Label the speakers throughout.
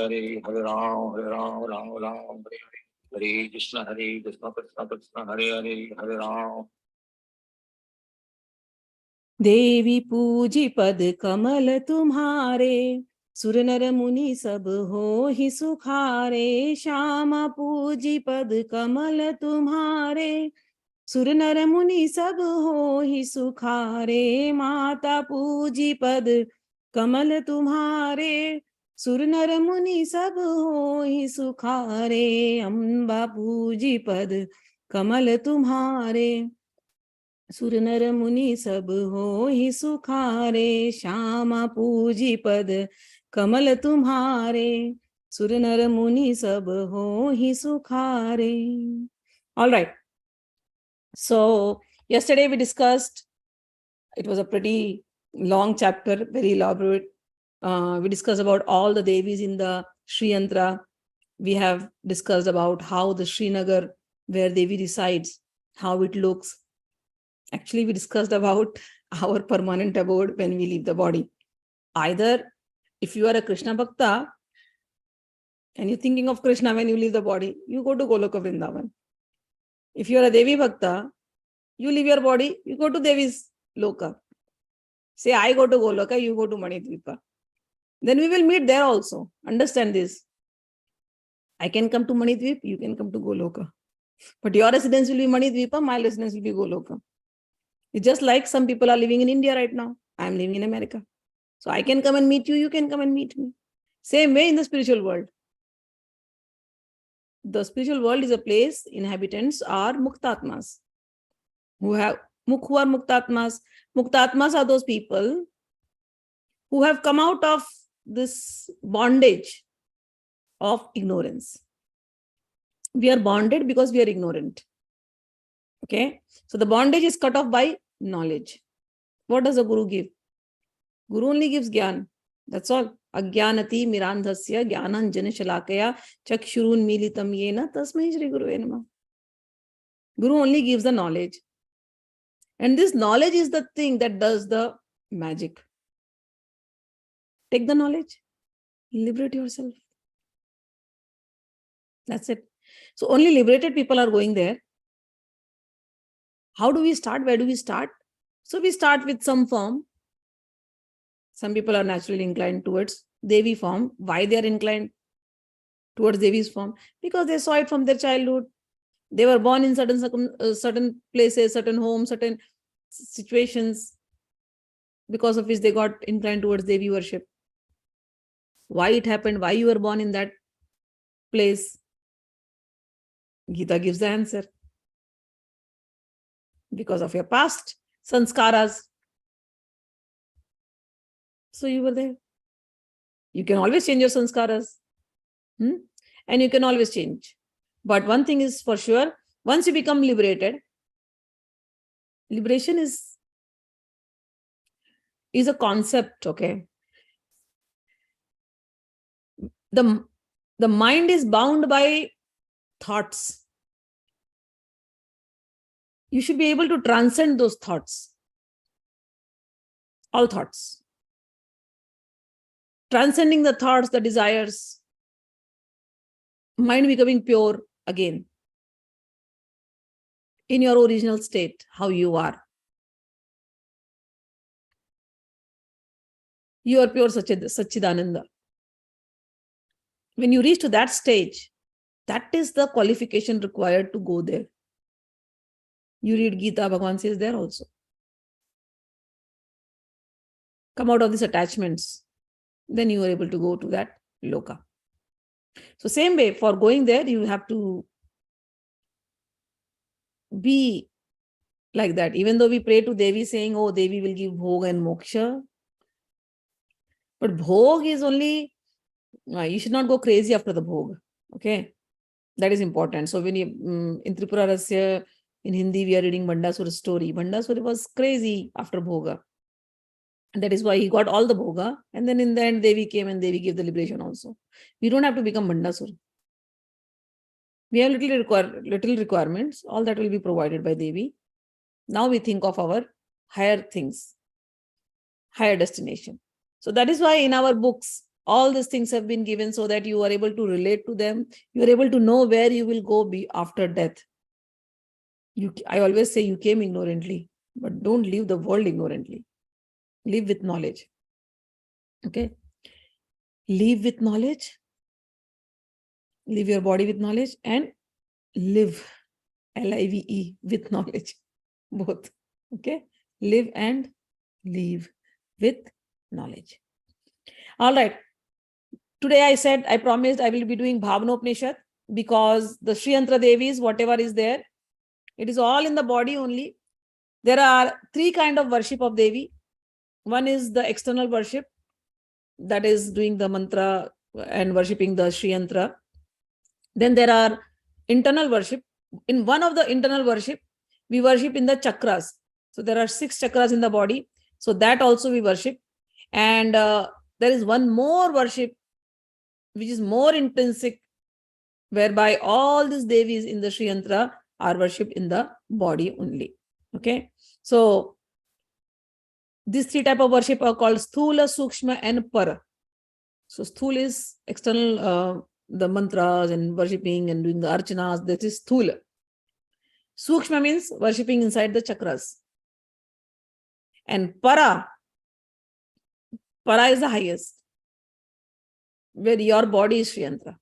Speaker 1: Hare, Hare Ram, Ram Ram, Hare Hare, Hare Krishna, Krishna Krishna, Hare Hare, Hare Ram.
Speaker 2: देवी पूजी पद कमल तुम्हारे, सुर नर मुनि सब हो ही सुखारे। श्यामा पूजी पद कमल तुम्हारे, सुर नर मुनि सब हो ही सुखारे। माता पूजी पद कमल तुम्हारे, सुर नर मुनि सब हो ही सुखारे। अम्बा पूजी पद कमल तुम्हारे, सुर नर मुनि सब हो ही सुखारे। श्यामा पूजी पद कमल तुम्हारे, सुर नर मुनि सब हो ही सुखारे. All right. So yesterday we discussed, it was a pretty long chapter, very elaborate. We discussed about all the Devis in the Shri Yantra. We have discussed about how the Srinagar, where Devi resides, how it looks. Actually, we discussed about our permanent abode when we leave the body. Either if you are a Krishna Bhakta and you're thinking of Krishna when you leave the body, you go to Goloka Vrindavan. If you are a Devi Bhakta, you leave your body, you go to Devi's Loka. Say, I go to Goloka, you go to Manidvipa. Then we will meet there also. Understand this. I can come to Manidvip, you can come to Goloka. But your residence will be Manidvipa, my residence will be Goloka. It's just like some people are living in India right now. I am living in America. So I can come and meet you, you can come and meet me. Same way in the spiritual world. The spiritual world is a place, inhabitants are Muktatmas. Who are Muktatmas? Muktatmas are those people who have come out of this bondage of ignorance. We are bonded because we are ignorant. Okay? So the bondage is cut off by knowledge. What does the Guru give? Guru only gives Gyan. That's all. Agyanati mirandhasya gyananjana shalakaya chakshurun militam yena tasmai Shri Guru Enama. Guru only gives the knowledge. And this knowledge is the thing that does the magic. Take the knowledge, liberate yourself. That's it. So only liberated people are going there. How do we start? Where do we start? So we start with some form. Some people are naturally inclined towards Devi form. Why they are inclined towards Devi's form? Because they saw it from their childhood. They were born in certain places, certain homes, certain situations, because of which they got inclined towards Devi worship. Why it happened, why you were born in that place, Gita gives the answer. Because of your past sanskaras. So you were there. You can always change your sanskaras. And you can always change. But one thing is for sure, once you become liberated, liberation is a concept, okay? The mind is bound by thoughts. You should be able to transcend those thoughts. All thoughts. Transcending the thoughts, the desires, mind becoming pure again. In your original state, how you are. You are pure Satchidananda. When you reach to that stage, that is the qualification required to go there. You read Gita, Bhagavan says there also. Come out of these attachments. Then you are able to go to that loka. So same way, for going there, you have to be like that. Even though we pray to Devi saying, oh, Devi will give bhog and moksha. But bhog is only, you should not go crazy after the bhog. Okay? That is important. So when you, in Tripura Rahasya, in Hindi, we are reading Bandasura's story. Bandasura was crazy after bhoga. And that is why he got all the bhoga. And then in the end, Devi came and Devi gave the liberation also. We don't have to become Bandasura. We have little requirements. All that will be provided by Devi. Now we think of our higher things, higher destination. So that is why in our books, All these things have been given so that you are able to relate to them. You are able to know where you will go be after death. I always say you came ignorantly, but don't leave the world ignorantly. Live with knowledge. Okay? Live with knowledge. Live your body with knowledge and live, L-I-V-E, with knowledge. Both. Okay? Live and leave with knowledge. All right. Today I promised I will be doing Bhavnopnishad because the Sri Yantra Devis, whatever is there, it is all in the body only. There are three kinds of worship of Devi. One is the external worship, that is doing the mantra and worshipping the Sri Yantra. Then there are internal worship. In one of the internal worship, we worship in the chakras. So there are 6 chakras in the body. So that also we worship. And there is one more worship which is more intrinsic, whereby all these Devis in the Sri Yantra are worshipped in the body only. Okay. So these 3 types of worship are called Sthula, Sukshma and Para. So Sthula is external, the mantras and worshipping and doing the archanas. That is Sthula. Sukshma means worshipping inside the chakras. And Para is the highest, where your body is Sri Yantra.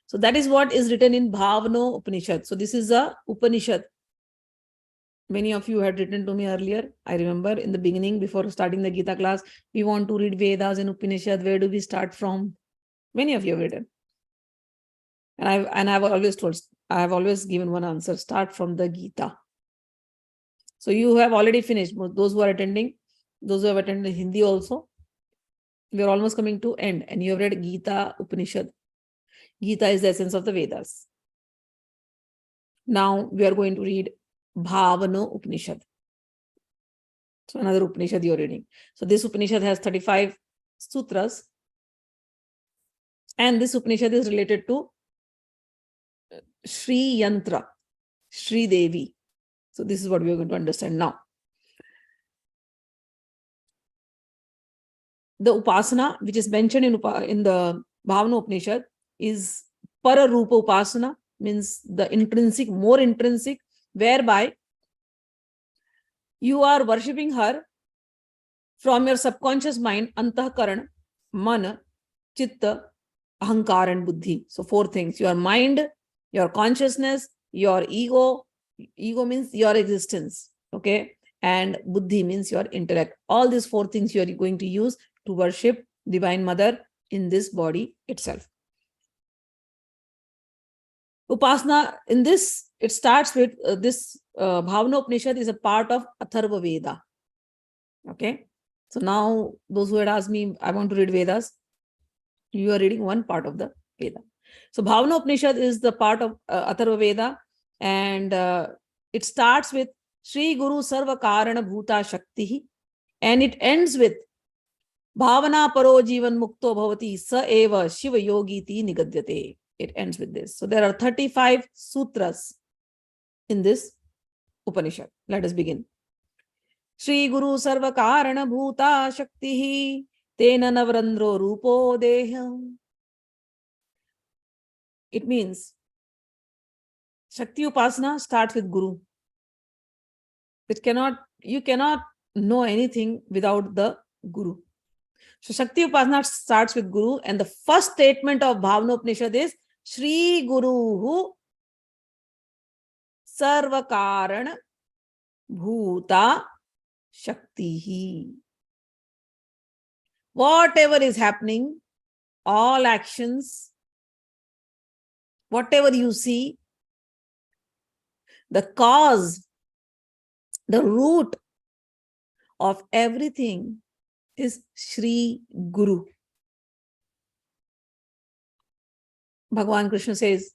Speaker 2: So that is what is written in Bhavnopnishad. So this is a Upanishad. Many of you had written to me earlier. I remember in the beginning, before starting the Gita class, we want to read Vedas and Upanishad. Where do we start from? Many of you have written. And I have always given one answer: start from the Gita. So you have already finished. Those who are attending, those who have attended Hindi also, we are almost coming to end. And you have read Gita, Upanishad. Gita is the essence of the Vedas. Now we are going to read Bhavnopnishad. So another Upanishad you are reading. So this Upanishad has 35 sutras. And this Upanishad is related to Sri Yantra, Sri Devi. So this is what we are going to understand now. The Upasana, which is mentioned in the Bhavnopnishad, is Pararupa Upasana, means the intrinsic, more intrinsic, whereby you are worshipping her from your subconscious mind, Antahkarana, Mana, Chitta, Ahankar and Buddhi. So 4 things: your mind, your consciousness, your ego. Ego means your existence. Okay. And Buddhi means your intellect. All these 4 things you are going to use to worship Divine Mother in this body itself. Upasana, in this, it starts with this Bhavnopnishad is a part of Atharva Veda. Okay. So now those who had asked me, I want to read Vedas, you are reading one part of the Veda. So Bhavnopnishad is the part of Atharva Veda, and it starts with Sri Guru Sarva Karana Bhuta Shakti, and it ends with Bhavana Paro Jivan Mukto Bhavati Sa Eva Shiva Yogi Ti Nigadyate. It ends with this. So there are 35 sutras in this Upanishad. Let us begin. Sri Guru Sarva Karana Bhuta Shakti Tena Navrandro Rupo Deham. It means Shakti Upasana starts with Guru. You cannot know anything without the Guru. So Shakti Upasana starts with Guru, and the first statement of Bhavnopnishad is Sri Guru Sarva Karana Bhuta Shakti. Whatever is happening, all actions, whatever you see, the cause, the root of everything is Sri Guru. Bhagavan Krishna says,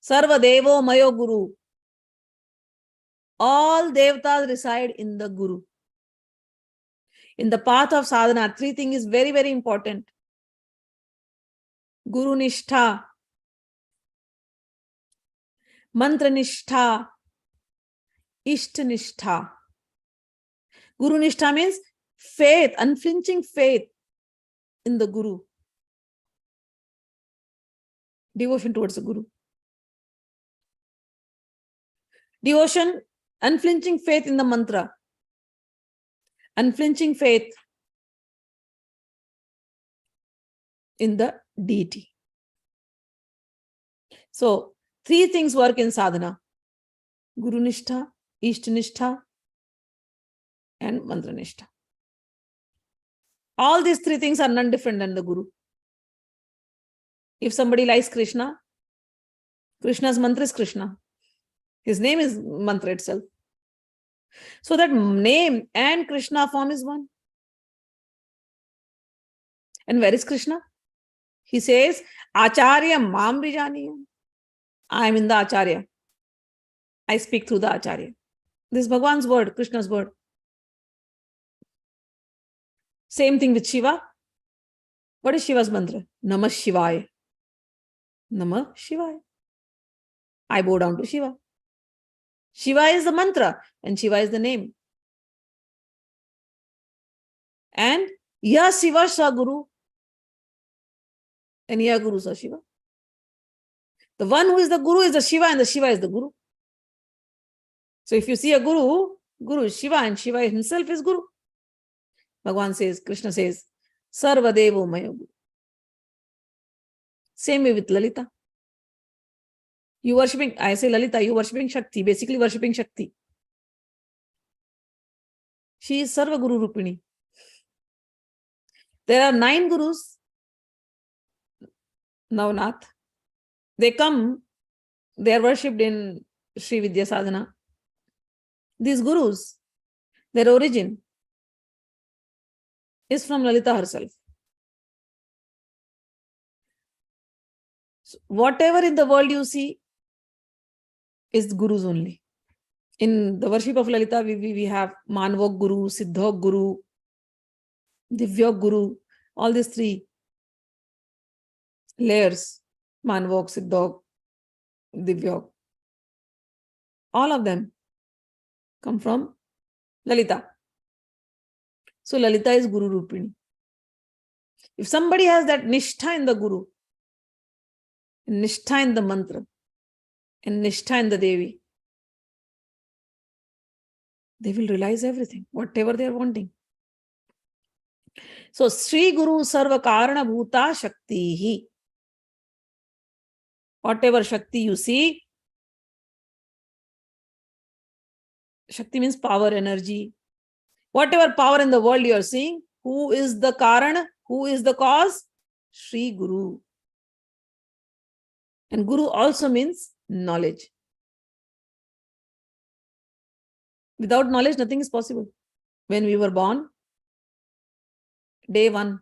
Speaker 2: Sarva Devo Mayo Guru. All devatas reside in the Guru. In the path of sadhana, 3 things is very, very important. Guru Nishtha, Mantra Nishtha, Ishta Nishtha. Guru Nishtha means faith, unflinching faith in the Guru. Devotion towards the Guru. Devotion, unflinching faith in the mantra. Unflinching faith in the deity. So, three things work in sadhana. Guru Nishtha, Ishta Nishtha, and Mantra Nishtha. All these three things are none different than the Guru. If somebody likes Krishna, Krishna's mantra is Krishna. His name is mantra itself. So that name and Krishna form is one. And where is Krishna? He says, Acharya Mam Vijaniya. I am in the Acharya. I speak through the Acharya. This is Bhagwan's word, Krishna's word. Same thing with Shiva. What is Shiva's mantra? Namah Shivaya. Namah Shivaya. I bow down to Shiva. Shiva is the mantra and Shiva is the name. And Ya Shiva Sa Guru. And Ya Guru Sa Shiva. The one who is the Guru is the Shiva and the Shiva is the Guru. So if you see a Guru, Guru is Shiva and Shiva himself is Guru. Bhagwan says, Krishna says, Sarva Devo Maya Guru. Same way with Lalita. You worshipping, I say Lalita, you worshipping Shakti, basically worshipping Shakti. She is Sarva Guru Rupini. There are 9 Gurus. Navnath. They come, they are worshipped in Sri Vidya Sadhana. These Gurus, their origin is from Lalita herself. So whatever in the world you see is Gurus only. In the worship of Lalita, we have Manvok Guru, Siddhok Guru, Divyok Guru, all these 3 layers, Manvok, Siddhok, Divyok. All of them come from Lalita. So Lalita is Guru Rupini. If somebody has that Nishtha in the Guru, Nishtha in the mantra, and Nishtha in the Devi, they will realize everything, whatever they are wanting. So Sri Guru Sarva Karana Bhuta Shakti. Whatever Shakti you see, Shakti means power, energy. Whatever power in the world you are seeing, who is the Karana? Who is the cause? Sri Guru. And Guru also means knowledge. Without knowledge, nothing is possible. When we were born, day 1,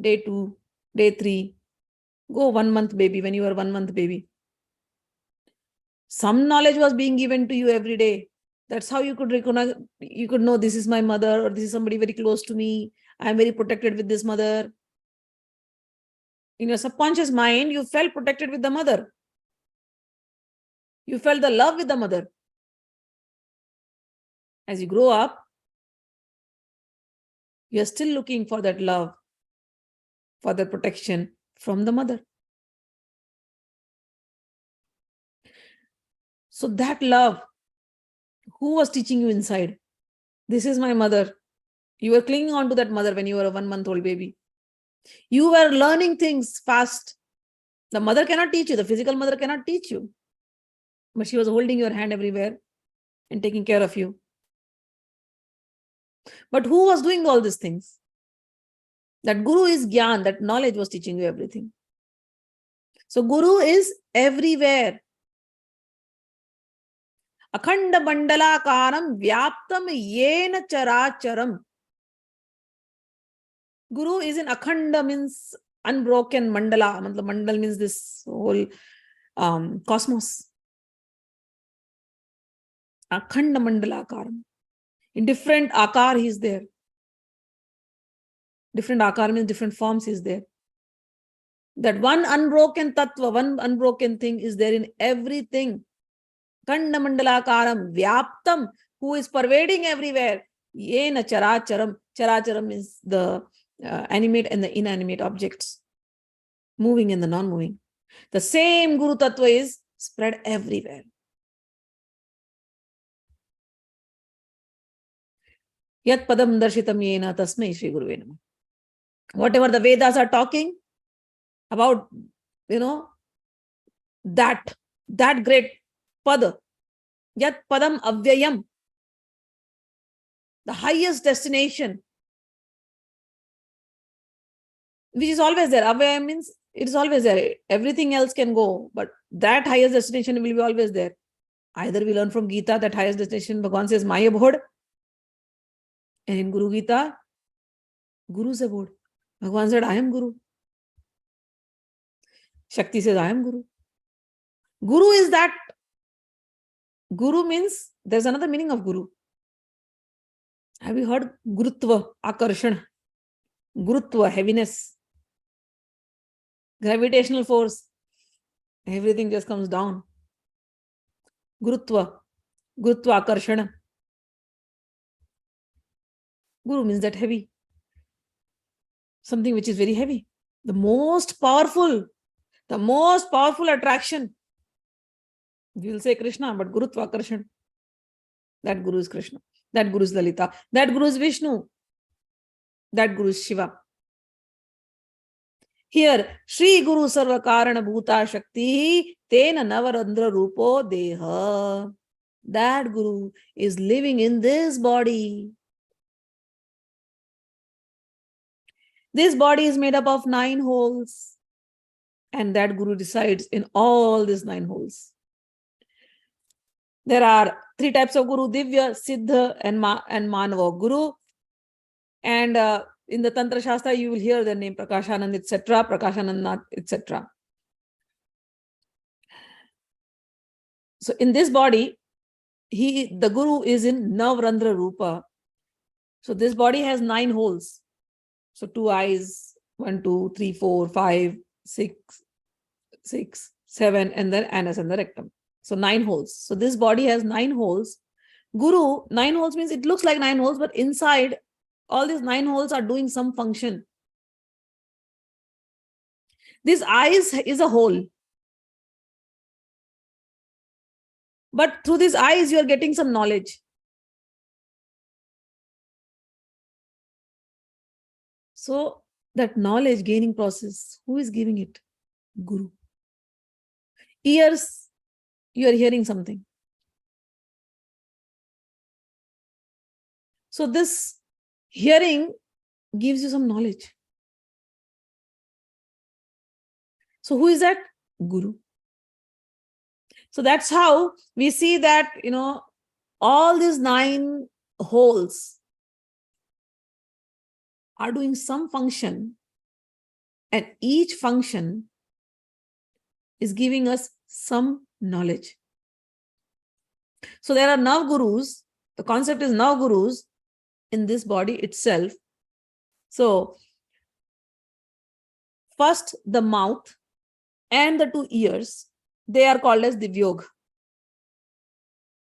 Speaker 2: day 2, day 3, go 1 month baby, when you were 1 month baby. Some knowledge was being given to you every day. That's how you could recognize, you could know this is my mother or this is somebody very close to me. I am very protected with this mother. In your subconscious mind, you felt protected with the mother. You felt the love with the mother. As you grow up, you are still looking for that love, for that protection from the mother. So that love, who was teaching you inside? This is my mother. You were clinging on to that mother when you were a 1-month-old baby. You were learning things fast. The mother cannot teach you. The physical mother cannot teach you. But she was holding your hand everywhere and taking care of you. But who was doing all these things? That Guru is Gyan, that knowledge was teaching you everything. So Guru is everywhere. Akhanda mandalakaram vyaptam yena characharam. Guru is in Akhanda, means unbroken mandala. Mandal means this whole cosmos. Akhanda mandalakaram. In different akar he is there. Different akar means different forms he is there. That one unbroken tattva, one unbroken thing is there in everything. Khanda mandalakaram vyaptam, who is pervading everywhere. Yena characharam. Characharam means the animate and the inanimate objects, moving and the non-moving. The same Guru Tattva is spread everywhere. Yat padam darshitam yena tasmai Shri Guruve Namah. Whatever the Vedas are talking about, that great pada, yat padam avyayam, the highest destination, which is always there. Avyayam means it is always there. Everything else can go, but that highest destination will be always there. Either we learn from Gita that highest destination, Bhagavan says, my abode. And in Guru Gita, Guru's abode. Bhagavan said, I am Guru. Shakti says, I am Guru. Guru is that. Guru means, there's another meaning of Guru. Have you heard Gurutva, Akarshan? Gurutva, heaviness. Gravitational force. Everything just comes down. Gurutva, Akarshana. Guru means that heavy. Something which is very heavy. The most powerful attraction. You will say Krishna, but Gurutva, Akarshana. That Guru is Krishna. That Guru is Lalita. That Guru is Vishnu. That Guru is Shiva. Here, Shri Guru Sarva Karana Bhuta Shakti Tena Navarandra Rupo Deha. That Guru is living in this body. This body is made up of 9 holes. And that Guru resides in all these 9 holes. There are 3 types of Guru: Divya, Siddha, and Manava Guru. And in the Tantra Shastra, you will hear the name Prakashanand, etc., Prakashanand, etc. So in this body, the Guru is in Navrandra Rupa. So this body has 9 holes. So 2 eyes, 1, 2, 3, 4, 5, 6, 7, and then anus and the rectum. So 9 holes. So this body has 9 holes. Guru, 9 holes means it looks like 9 holes, but inside all these 9 holes are doing some function. This eyes is a hole. But through these eyes, you are getting some knowledge. So that knowledge gaining process, who is giving it? Guru. Ears, you are hearing something. So this hearing gives you some knowledge. So who is that? Guru. So that's how we see that, all these 9 holes are doing some function, and each function is giving us some knowledge. So there are now Gurus. The concept is now Gurus in this body itself. So first the mouth and the 2 ears, they are called as Divyog.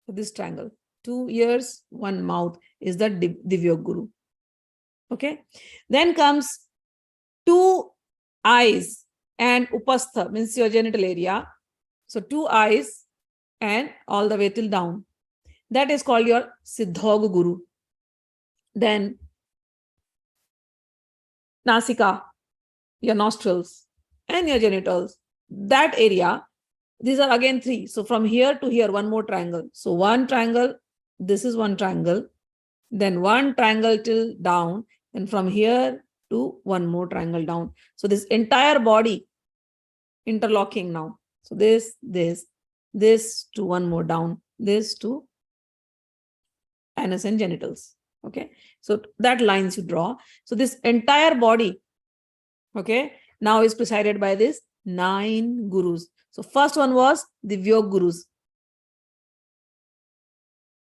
Speaker 2: So this triangle, 2 ears, 1 mouth is the Divyog Guru. Okay. Then comes 2 eyes and Upastha, means your genital area. So 2 eyes and all the way till down. That is called your Siddhog Guru. Then Nasika, your nostrils and your genitals. That area, these are again 3. So from here to here, 1 more triangle. So 1 triangle, this is 1 triangle. Then 1 triangle till down. And from here to 1 more triangle down. So this entire body interlocking now. So this to 1 more down, this to anus and genitals. Okay. So that lines you draw. So this entire body, okay, now is presided by this 9 Gurus. So first one was the Vyog Gurus.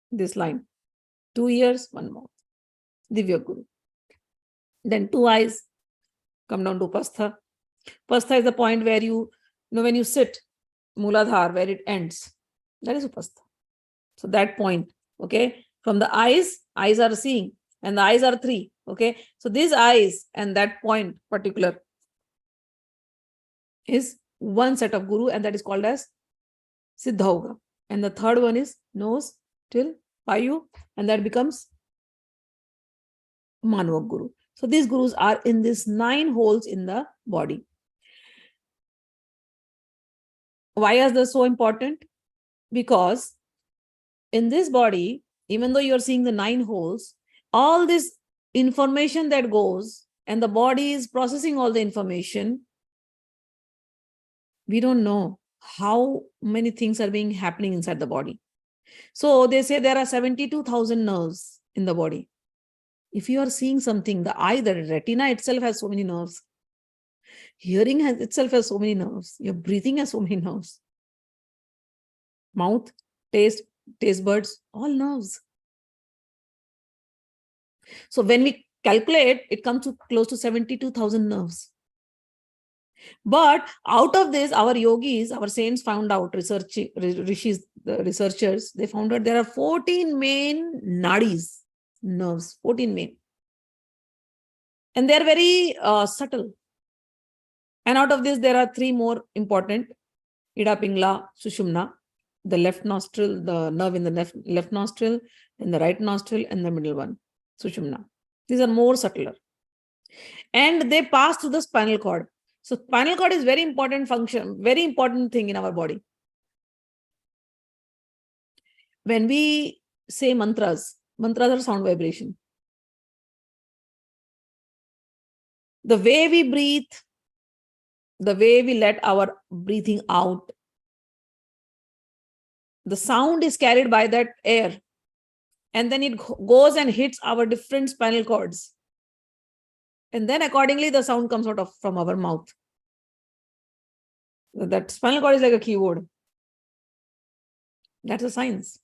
Speaker 2: This line, 2 ears, 1 mouth, the Vyog Guru. Then 2 eyes, come down to Upastha. Upastha is the point where when you sit, Mooladhar, where it ends. That is Upastha. So that point, okay, from the eyes are seeing, and the eyes are 3. Okay, so these eyes and that point particular is one set of guru, and that is called as Siddhauga. And the third one is nose till Payu, and that becomes Manvak Guru. So these gurus are in these 9 holes in the body. Why is this so important? Because in this body, even though you're seeing the 9 holes, all this information that goes and the body is processing all the information, we don't know how many things are being happening inside the body. So they say there are 72,000 nerves in the body. If you are seeing something, the eye, the retina itself has so many nerves. Hearing itself has so many nerves. Your breathing has so many nerves. Mouth, taste buds, all nerves. So when we calculate, it comes to close to 72,000 nerves. But out of this, our yogis, our saints found out, rishis, the researchers, they found out there are 14 main nadis, nerves, 14 main. And they're very subtle. And out of this, there are 3 more important: Ida Pingla, Sushumna, the left nostril, the nerve in the left nostril, and the right nostril, and the middle one, Sushumna. These are more subtler. And they pass through the spinal cord. So spinal cord is very important function, very important thing in our body. When we say mantras are sound vibration. The way we breathe, the way we let our breathing out, the sound is carried by that air, and then it goes and hits our different spinal cords. And then accordingly, the sound comes out from our mouth. That spinal cord is like a keyboard. That's a science.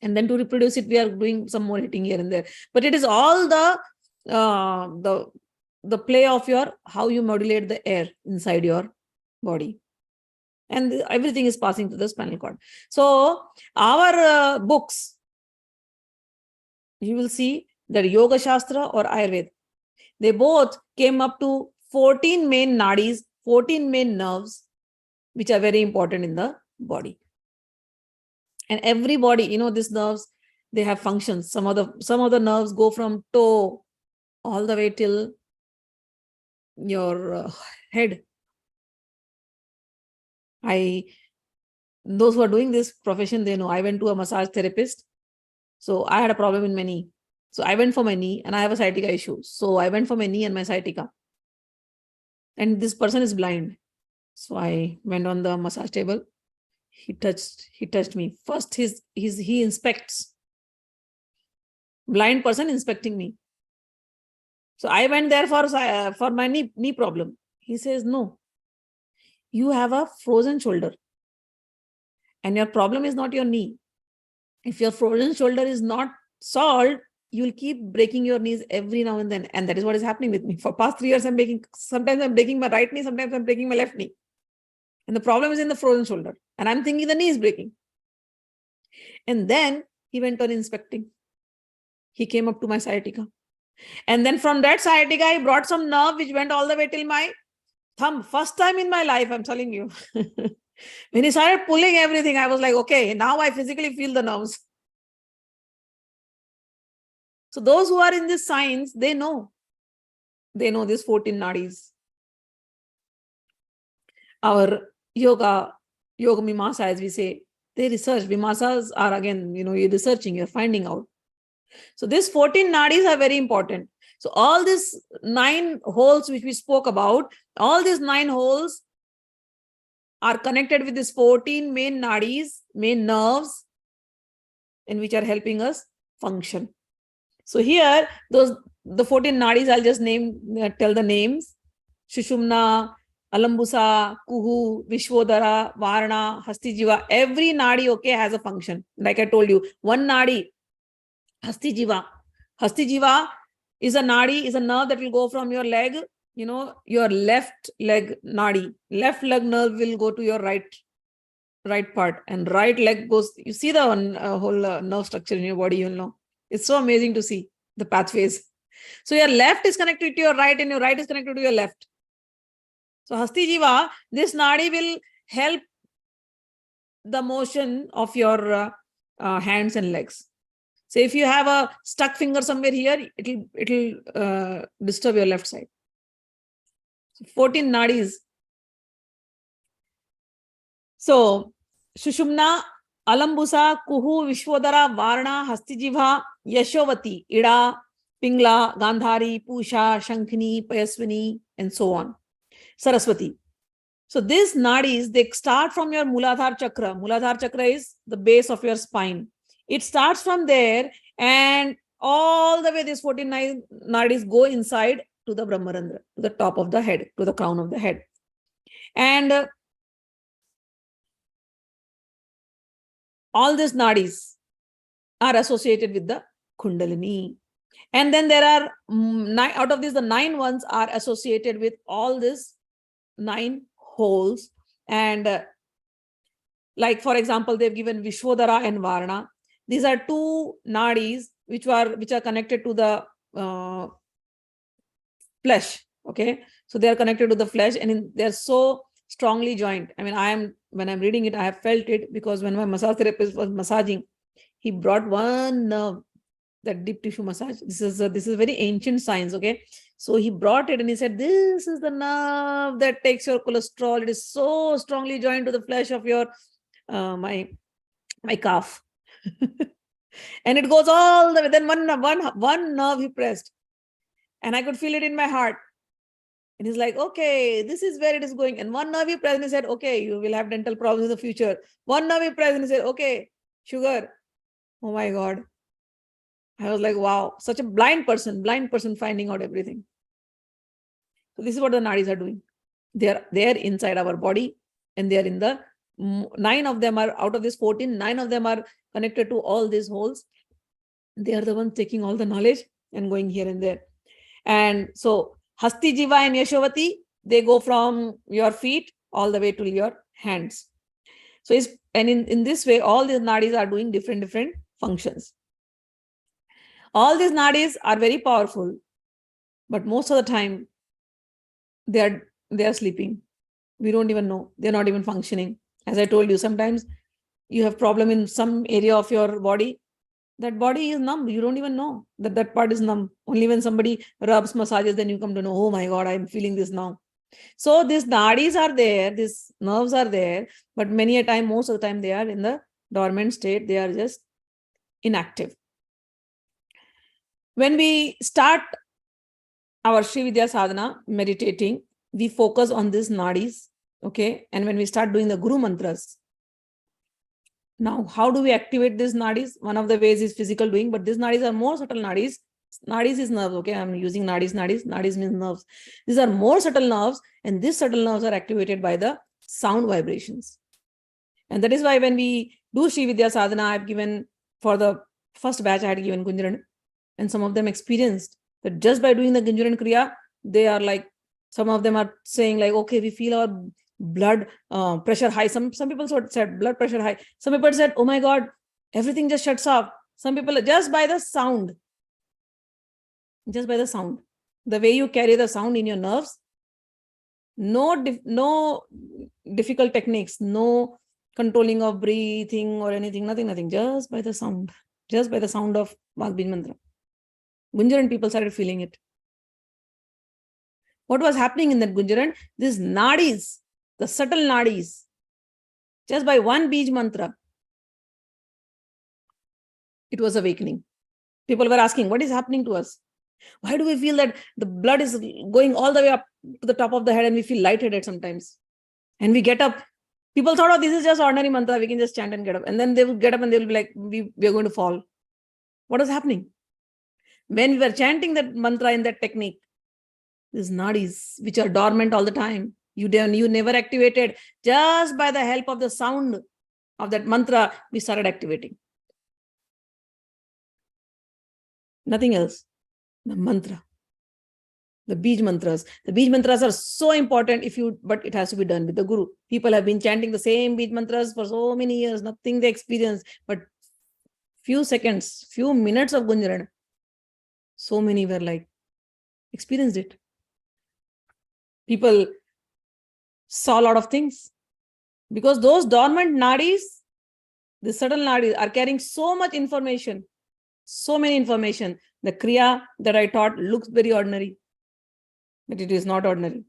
Speaker 2: And then to reproduce it, we are doing some more hitting here and there. But it is all the play of how you modulate the air inside your body. And everything is passing through the spinal cord. So our books, you will see that Yoga Shastra or Ayurveda, they both came up to 14 main nadis, 14 main nerves, which are very important in the body. And every body, these nerves, they have functions. Some of the nerves go from toe all the way till your head. Those who are doing this profession, they know. I went to a massage therapist. So I had a problem in my knee. So I went for my knee, and I have a sciatica issue. So I went for my knee and my sciatica. And this person is blind. So I went on the massage table. He touched me. First, he inspects. Blind person inspecting me. So I went there for my knee problem. He says, no, you have a frozen shoulder. And your problem is not your knee. If your frozen shoulder is not solved, you will keep breaking your knees every now and then. And that is what is happening with me. For past 3 years, sometimes I'm breaking my right knee, sometimes I'm breaking my left knee. And the problem is in the frozen shoulder. And I'm thinking the knee is breaking. And then he went on inspecting. He came up to my sciatica. And then from that sciatica, he brought some nerve which went all the way till my thumb. First time in my life, I'm telling you. When he started pulling everything, I was like, okay, now I physically feel the nerves. So those who are in this science, they know these 14 nadis. Our yoga mimasa, as we say, they research. Vimasas are again, you're researching, you're finding out. So these 14 nadis are very important. So all these 9 holes which we spoke about, all these 9 holes are connected with these 14 main nadis, main nerves, and which are helping us function. So here, the 14 nadis, I'll just tell the names. Shushumna, Alambusa, Kuhu, Vishwodhara, Varna, Hastijiva. Every nadi, has a function. Like I told you, one nadi, Hastijiva. Hastijiva is a nadi, is a nerve that will go from your leg, your left leg nadi. Left leg nerve will go to your right part, and right leg goes. You see the whole nerve structure in your body, It's so amazing to see the pathways.
Speaker 3: So your left is connected to your right and your right is connected to your left. So Hasti Jiva, this nadi will help the motion of your hands and legs. So if you have a stuck finger somewhere here, it'll disturb your left side. So 14 nadis. So Shushumna, Alambusa, Kuhu, Vishwadara, Varna, Hastijibha, Yashovati, Ida, Pingla, Gandhari, Pusha, Shankhini, Payaswini, and so on. Saraswati. So these nadis, they start from your Muladhara Chakra. Muladhara Chakra is the base of your spine. It starts from there and all the way these 49 nadis go inside to the Brahmarandra, to the top of the head, to the crown of the head. And all these nadis are associated with the Kundalini. And then there are nine, out of these, the 9 ones are associated with all these 9 holes. And like, for example, they've given Vishwadara and Varna. These are 2 nadis which are connected to the flesh. Okay, so they are connected to the flesh, and they're so strongly joined. I mean, when I'm reading it, I have felt it, because when my massage therapist was massaging, he brought one nerve, that deep tissue massage. This is very ancient science. Okay, so he brought it and he said, this is the nerve that takes your cholesterol. It is so strongly joined to the flesh of your my calf. And it goes all the way. Then one nerve he pressed, and I could feel it in my heart. And he's like, okay, this is where it is going. And one nerve he pressed and he said, okay, you will have dental problems in the future. One nerve he pressed and he said, okay, sugar. Oh my God. I was like, wow, such a blind person finding out everything. So this is what the nadis are doing. They are inside our body, and they are in the 9 of them are out of this 14, 9 of them are connected to all these holes. They are the ones taking all the knowledge and going here and there. And so Hasti Jiva and Yashovati, they go from your feet all the way to your hands. So in this way, all these nadis are doing different functions. All these nadis are very powerful, but most of the time they are sleeping. We don't even know. They're not even functioning. As I told you, sometimes you have problem in some area of your body. That body is numb. You don't even know that part is numb. Only when somebody rubs, massages, then you come to know, oh my God, I'm feeling this now. So these nadis are there, these nerves are there, but many a time, most of the time, they are in the dormant state. They are just inactive. When we start our Sri Vidya Sadhana, meditating, we focus on these nadis, okay? And when we start doing the Guru mantras, now, how do we activate these nadis? One of the ways is physical doing, but these nadis are more subtle nadis. Nadis is nerves, okay? I'm using nadis. Nadis means nerves. These are more subtle nerves, and these subtle nerves are activated by the sound vibrations. And that is why when we do Sri Vidya Sadhana, I've given, for the first batch, I had given Gunjaran, and some of them experienced that just by doing the Gunjaran Kriya, they are like, some of them are saying like, okay, we feel our blood pressure high. Some people said blood pressure high. Some people said, oh my God, everything just shuts off. Some people, just by the sound, the way you carry the sound in your nerves, no difficult techniques, no controlling of breathing or anything, nothing, just by the sound of Vagbij mantra. Gunjaran people started feeling it. What was happening in that Gunjaran? These nadis, the subtle nadis, just by one Bij mantra, it was awakening. People were asking, what is happening to us? Why do we feel that the blood is going all the way up to the top of the head and we feel lightheaded sometimes? And we get up. People thought, oh, this is just ordinary mantra. We can just chant and get up. And then they will get up and they will be like, we are going to fall. What is happening? When we were chanting that mantra in that technique, these nadis, which are dormant all the time, you never activated. Just by the help of the sound of that mantra, we started activating. Nothing else. The mantra. The Bij mantras. The Bij mantras are so important but it has to be done with the Guru. People have been chanting the same Bij mantras for so many years, nothing they experience, but few seconds, few minutes of Gunjaran, so many were like, experienced it. People saw a lot of things because those dormant nadis, the subtle nadis, are carrying so much information, so many information. The kriya that I taught looks very ordinary, but it is not ordinary.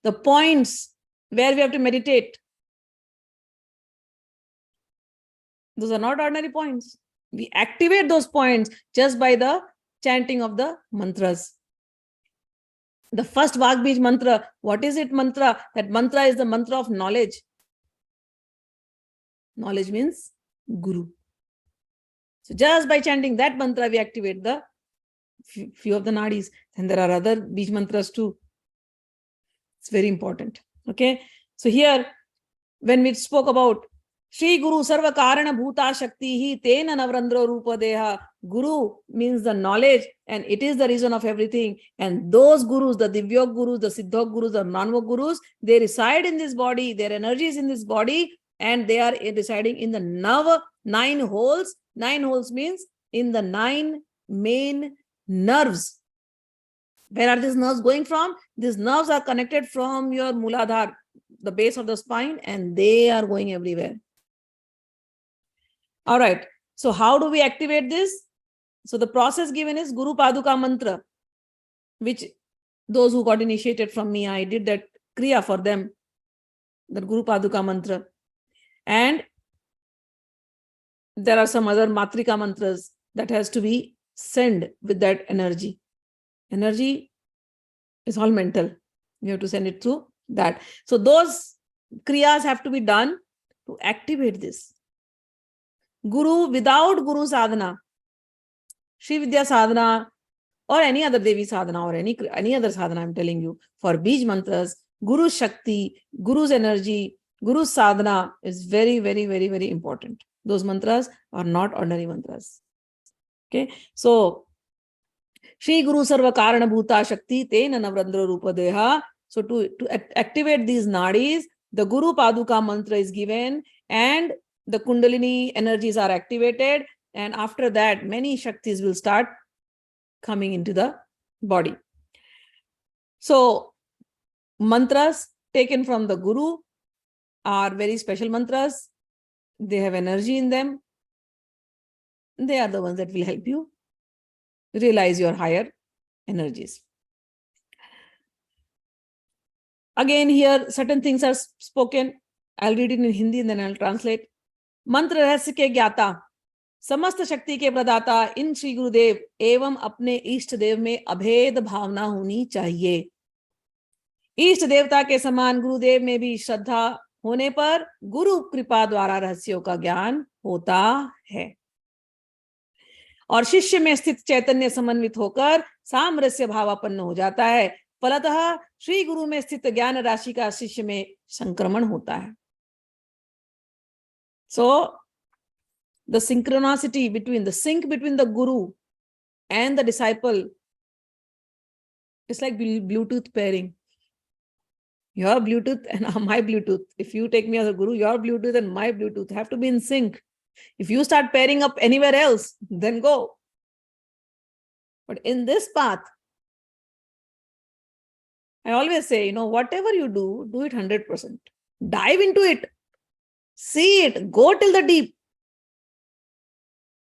Speaker 3: The points where we have to meditate, those are not ordinary points. We activate those points just by the chanting of the mantras. The first Vagbij mantra, what is it mantra? That mantra is the mantra of knowledge. Knowledge means Guru. So just by chanting that mantra, we activate the few of the nadis. And there are other Bij mantras too. It's very important. Okay. So here, when we spoke about Shri Guru Sarva Karana Bhuta Shakti Tena Navrandro Rupa Deha. Guru means the knowledge, and it is the reason of everything. And those gurus, the Divyog gurus, the Siddhok gurus, the Manvok gurus, they reside in this body, their energy is in this body, and they are residing in the nine holes. 9 holes means in the 9 main nerves. Where are these nerves going from? These nerves are connected from your Muladhar, the base of the spine, and they are going everywhere. All right. So how do we activate this? So the process given is Guru Paduka Mantra, which those who got initiated from me, I did that kriya for them, the Guru Paduka Mantra. And there are some other Matrika mantras that has to be sent with that energy. Energy is all mental. You have to send it through that. So those kriyas have to be done to activate this. Guru, without Guru sadhana, Shri Vidya sadhana, or any other Devi sadhana, or any other sadhana, I'm telling you, for Bij mantras, Guru's Shakti, Guru's energy, Guru's sadhana is very, very, very, very important. Those mantras are not ordinary mantras. Okay, so Shri Guru Sarva Karana Bhuta Shakti Tena Navrandra Rupa Deha. So to activate these nadis, the Guru Paduka mantra is given, and the Kundalini energies are activated, and after that, many Shaktis will start coming into the body. So, mantras taken from the Guru are very special mantras. They have energy in them. They are the ones that will help you realize your higher energies. Again, here, certain things are spoken. I'll read it in Hindi and then I'll translate. मंत्र रहस्य के ज्ञाता, समस्त शक्ति के प्रदाता इन श्री गुरुदेव एवं अपने इष्ट देव में अभेद भावना होनी चाहिए। इष्ट देवता के समान गुरुदेव में भी श्रद्धा होने पर गुरु कृपा द्वारा रहस्यों का ज्ञान होता है और शिष्य में स्थित चैतन्य समन्वित होकर सामरस्य भावापन्न हो जाता है। फलतः श्री गुरु में स्थित ज्ञान राशि का शिष्य में संक्रमण होता है। So, the synchronicity between the Guru and the disciple is like Bluetooth pairing. Your Bluetooth and my Bluetooth. If you take me as a Guru, your Bluetooth and my Bluetooth have to be in sync. If you start pairing up anywhere else, then go. But in this path, I always say, whatever you do, do it 100%. Dive into it. See it. Go till the deep.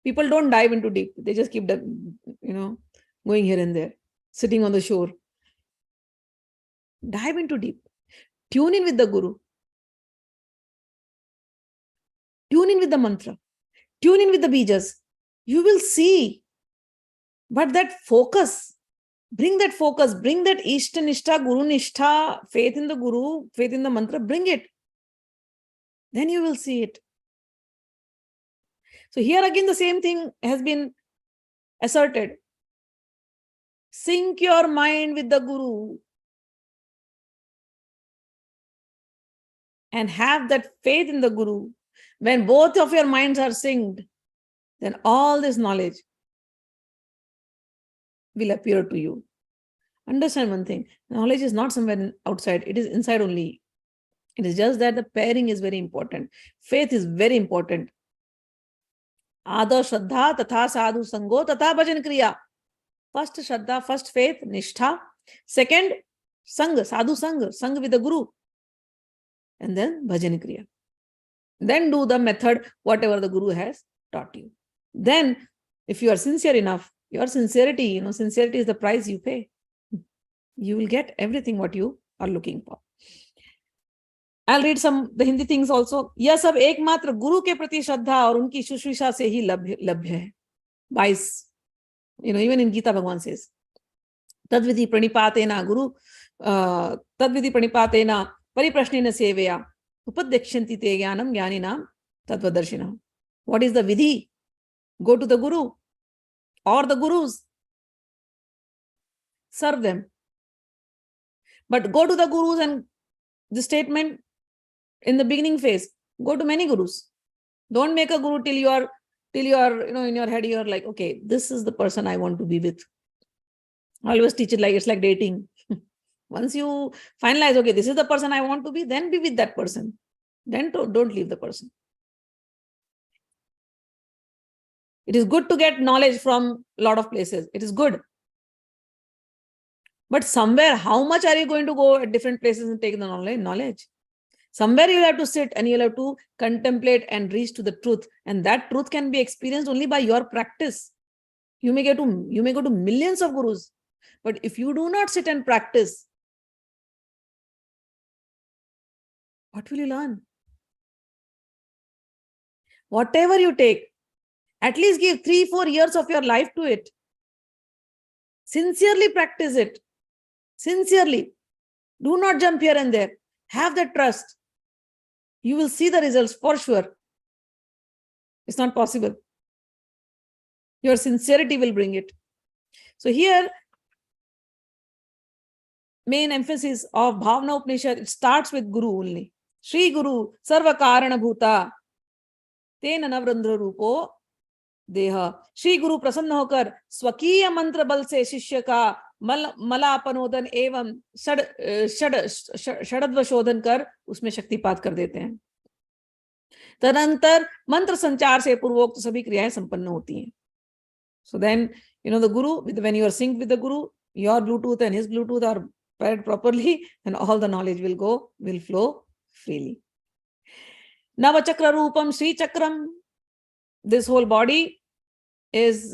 Speaker 3: People don't dive into deep. They just keep, going here and there, sitting on the shore. Dive into deep. Tune in with the Guru. Tune in with the mantra. Tune in with the bijas. You will see. But that focus, bring that Ishta Nishtha, Guru Nishtha, faith in the Guru, faith in the mantra, bring it. Then you will see it. So here again the same thing has been asserted. Sync your mind with the Guru and have that faith in the Guru. When both of your minds are synced, then all this knowledge will appear to you. Understand one thing, knowledge is not somewhere outside, it is inside only. It is just that the pairing is very important. Faith is very important. Adar Shraddha tatha sadhu sango tatha bhajan kriya. First Shraddha, first faith, Nishtha. Second, Sangha, Sadhu Sangha, Sangha with the Guru. And then Bhajan Kriya. Then do the method, whatever the Guru has taught you. Then, if you are sincere enough, your sincerity, sincerity is the price you pay. You will get everything what you are looking for. I'll read the Hindi things also. यह सब एकमात्र गुरु के प्रति श्रद्धा और उनकी शुश्रूषा से ही लभ्य है. 22, even in Gita Bhagwan says, तद्विधि प्रणिपातेन गुरु तद्विधि प्रणिपातेन परिप्रश्नेन सेवया उपदेक्ष्यन्ति ते ज्ञानं ज्ञानिनां तत्त्वदर्शिनः. What is the vidhi? Go to the Guru or the Gurus. Serve them. But go to the Gurus, and the statement in the beginning phase, go to many Gurus. Don't make a Guru till you are in your head, you are like, okay, this is the person I want to be with. I always teach it like it's like dating. Once you finalize, okay, this is the person I want to be, then be with that person. Then don't leave the person. It is good to get knowledge from a lot of places. It is good. But somewhere, how much are you going to go at different places and take the knowledge? Somewhere you have to sit and you'll have to contemplate and reach to the truth. And that truth can be experienced only by your practice. You may go to millions of gurus. But if you do not sit and practice, what will you learn? Whatever you take, at least give 3-4 years of your life to it. Sincerely practice it. Sincerely. Do not jump here and there. Have the trust. You will see the results for sure. It's not possible. Your sincerity will bring it. So here, main emphasis of Bhavnopnishad, it starts with Guru only. Shri Guru, Sarva Karana Bhuta, Tena Navrandra Rupo, Deha. Shri Guru प्रसन्न होकर स्वकीय मंत्र बल से शिष्य का मलापनोदन एवं षडद्व शोधन कर उसमें शक्तिपात कर देते हैं. तदनंतर मंत्र संचार से पूर्वोक्त सभी क्रियाएं संपन्न होती हैं. So then, the Guru, when you are synced with the Guru, your Bluetooth and his Bluetooth are paired properly, and all the knowledge will flow freely. Navachakra Rupam Sri Chakram. This whole body is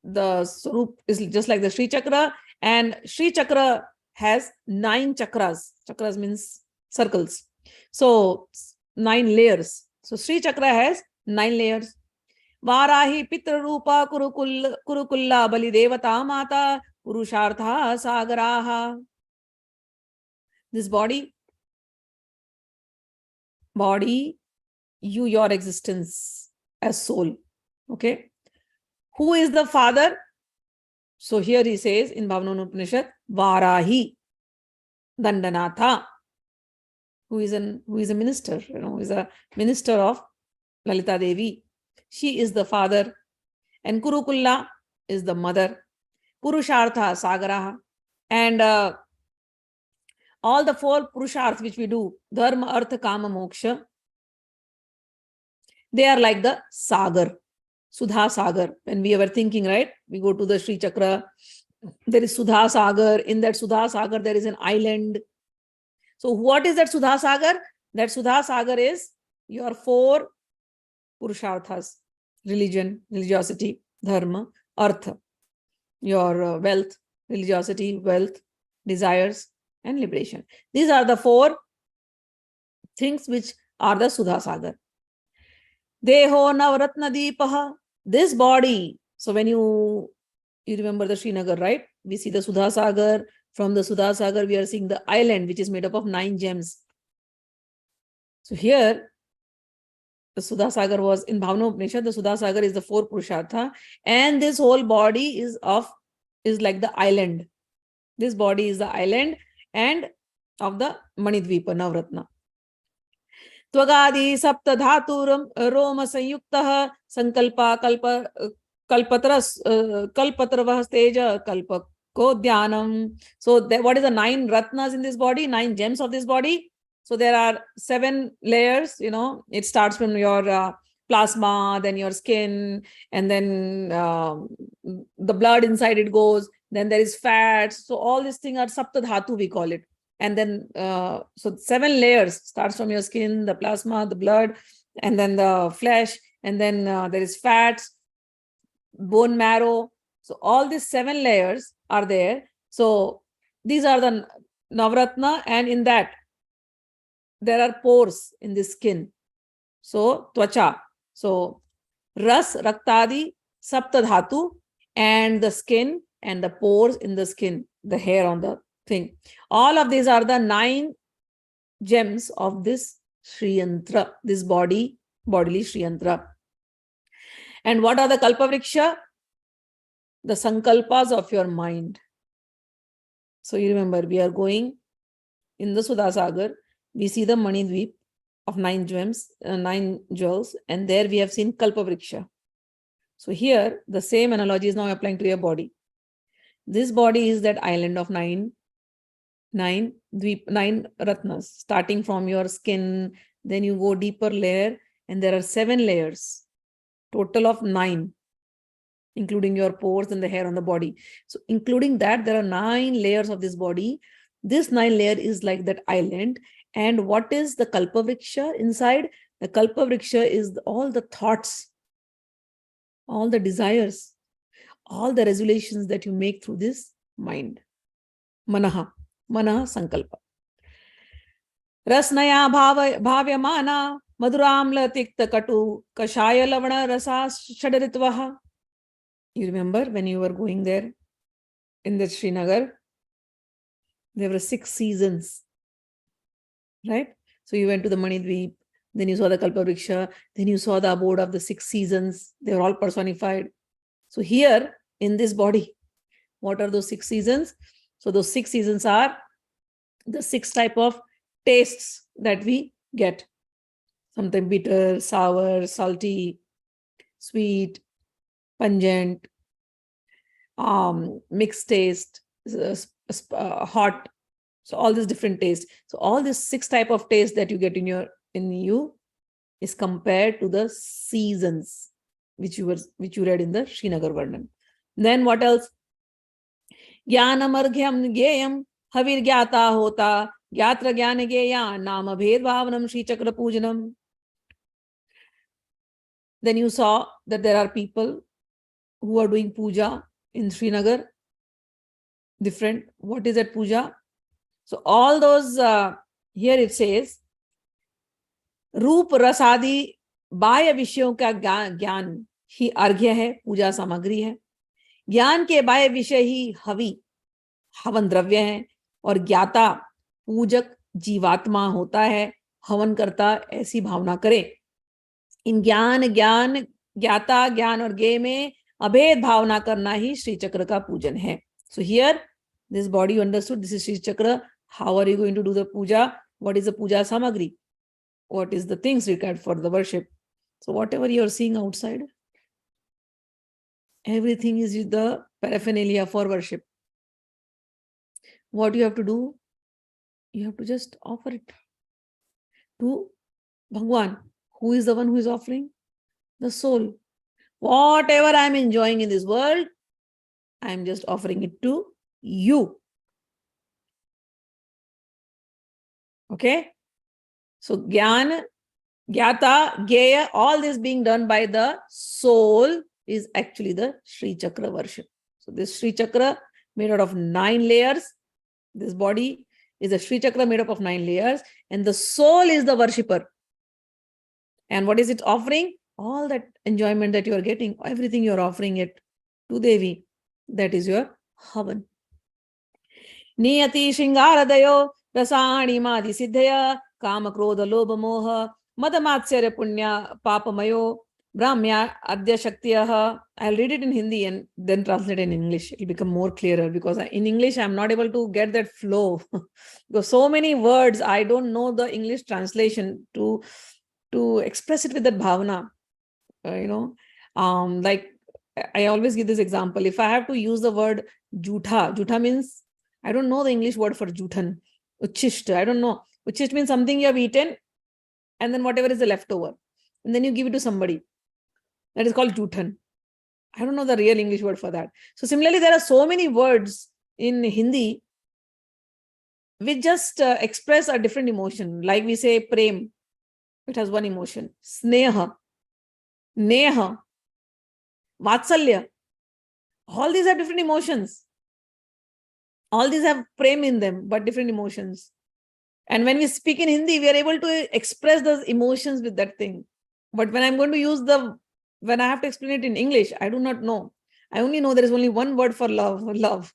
Speaker 3: the Swarup is just like the Sri Chakra, and Sri Chakra has 9 chakras. Chakras means circles. So 9 layers. So Sri Chakra has 9 layers. Varahi Pitra Rupa Kurukulla Bali Devata Mata Purushartha Sagaraha. This body, your existence as soul. Okay. Who is the father? So here he says in Bhavnopnishad, Varahi Dandanatha, who is a minister, who is a minister of Lalita Devi. She is the father, and Kurukulla is the mother. Purushartha Sagaraha, and all the 4 Purusharthas which we do, Dharma, Artha, Kama, Moksha, they are like the Sagar, Sudha Sagar. When we were thinking, right, we go to the Sri Chakra, there is Sudha Sagar. In that Sudha Sagar, there is an island. So what is that Sudha Sagar? That Sudha Sagar is your 4 Purusharthas: religion, religiosity, dharma, artha, your wealth, religiosity, wealth, desires, and liberation. These are the 4 things which are the Sudha Sagar. Deho Navratna Deepaha. This body. So when you remember the Srinagar, right? We see the Sudha Sagar. From the Sudha Sagar, we are seeing the island, which is made up of 9 gems. So here, the Sudha Sagar was in Bhavnopnishad. The Sudha Sagar is the 4 Purushartha, and this whole body is like the island. This body is the island and of the Manidvipa Navratna. Tvagadi sapta dhaturam roma sanyuktaha sankalpa kalpatravah steja kalpako dhyanam. So what is the 9 ratnas in this body, 9 gems of this body? So there are 7 layers, it starts from your plasma, then your skin, and then the blood inside it goes. Then there is fats. So all these things are saptadhatu, we call it. And then, so 7 layers starts from your skin, the plasma, the blood, and then the flesh, and then there is fats, bone marrow. So all these 7 layers are there. So these are the Navratna, and in that there are pores in the skin. So tvacha. So ras, raktadi, saptadhatu, and the skin and the pores in the skin, the hair on the thing. All of these are the 9 gems of this Sri Yantra, this bodily Sri Yantra. And what are the Kalpavriksha? The sankalpas of your mind. So you remember, we are going in the Sudhasagar, we see the Manidvip of 9 gems, 9 jewels, and there we have seen Kalpavriksha. So here, the same analogy is now applying to your body. This body is that island of 9 ratnas, starting from your skin, then you go deeper layer, and there are 7 layers, total of 9, including your pores and the hair on the body. So including that, there are 9 layers of this body. This 9 layer is like that island. And what is the Kalpavriksha inside? The Kalpavriksha is all the thoughts, all the desires, all the resolutions that you make through this mind. Manaha sankalpa. Rasnaya bhavyamana madhuramla tikta katu kashaya lavana rasa shadaritvaha. You remember when you were going there in the Srinagar, there were 6 seasons, right? So you went to the Manidvip, then you saw the Kalpavriksha, then you saw the abode of the 6 seasons. They were all personified. So here in this body, what are those 6 seasons? So those 6 seasons are the 6 type of tastes that we get. Something bitter, sour, salty, sweet, pungent, mixed taste, hot. So all these different tastes. So all these 6 type of tastes that you get in you is compared to the seasons which you read in the Srinagar Varnan. Then what else? Gyanamarghyam geyam havir gyata hota gyatra gyana geya nama bhed bhavanam Shri Chakra pujanam. Then you saw that there are people who are doing puja in Srinagar. Different. What is that puja? So all those, here it says, रूप रसादि बाह्य विषयों का ज्ञान ही अर्घ्य है, पूजा सामग्री है. ज्ञान के बाह्य विषय ही हवन द्रव्य है, और ज्ञाता पूजक जीवात्मा होता है, हवन करता ऐसी भावना करे. इन ज्ञाता ज्ञान और ज्ञेय में अभेद भावना करना ही श्री चक्र का पूजन है. So here, this body you understood, this is Shri Chakra. How are you going to do the puja? What is the puja samagri? What is the things required for the worship? So whatever you are seeing outside, everything is the paraphernalia for worship. What you have to do? You have to just offer it to Bhagwan. Who is the one who is offering? The soul. Whatever I am enjoying in this world, I am just offering it to you. Okay? So Gyan, Gyata, Geya, all this being done by the soul is actually the Sri Chakra worship. So this Sri Chakra made out of 9 layers. This body is a Sri Chakra made up of 9 layers, and the soul is the worshipper. And what is it offering? All that enjoyment that you are getting, everything you are offering it to Devi. That is your havan. Niyati Shingaradayo Rasani Madi Siddhaya Kama Krodha Lobha Moha Madamatsarya Punya Papamayo Brahmya Adya Shaktiyaha. I'll read it in Hindi and then translate in English. It will become more clearer, because in English I'm not able to get that flow. Because so many words, I don't know the English translation to express it with that bhavana. Like I always give this example. If I have to use the word jutha means, I don't know the English word for juthan. Uchishta, I don't know. Uchishta means something you have eaten and then whatever is the leftover. and then you give it to somebody. That is called juthan. I don't know the real English word for that. So similarly, there are so many words in Hindi which just express a different emotion. Like we say prem, it has one emotion. Sneha, neha, vatsalya. All these have different emotions. All these have prem in them, but different emotions. And when we speak in Hindi, we are able to express those emotions with that thing. But when I'm going to use when I have to explain it in English, I do not know. I only know there is only one word for love.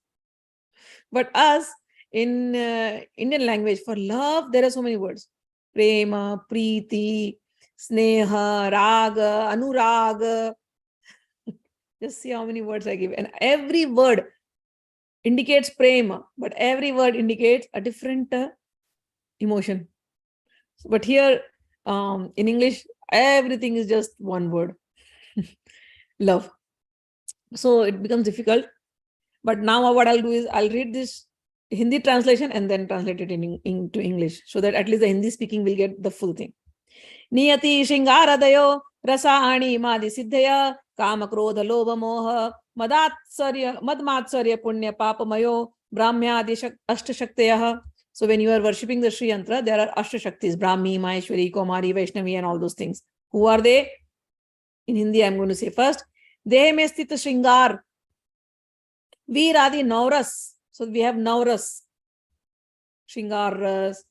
Speaker 3: But us, in Indian language, for love, there are so many words. Prema, Preeti, Sneha, Raga, Anuraga. Just see how many words I give. And every word indicates prema, but every word indicates a different emotion. But here, in English, everything is just one word. Love. So it becomes difficult. But now what I'll do is I'll read this Hindi translation and then translate it into English, so that at least the Hindi speaking will get the full thing. Niyati Shingaradayo Rasaani Madi Siddhaya Kama Krodha Lobha Moha Madmatsarya Punya Papamayo Brahmyadi Ashtashaktayaha. So when you are worshipping the Sri Yantra, there are Ashtashaktis, Brahmi, Maheshwari, Komari, Vaishnavi, and all those things. Who are they? In Hindi, I'm going to say first. Dehe me sthita Shringar. Veeradi Nauras. So we have Nauras. Shringar Ras,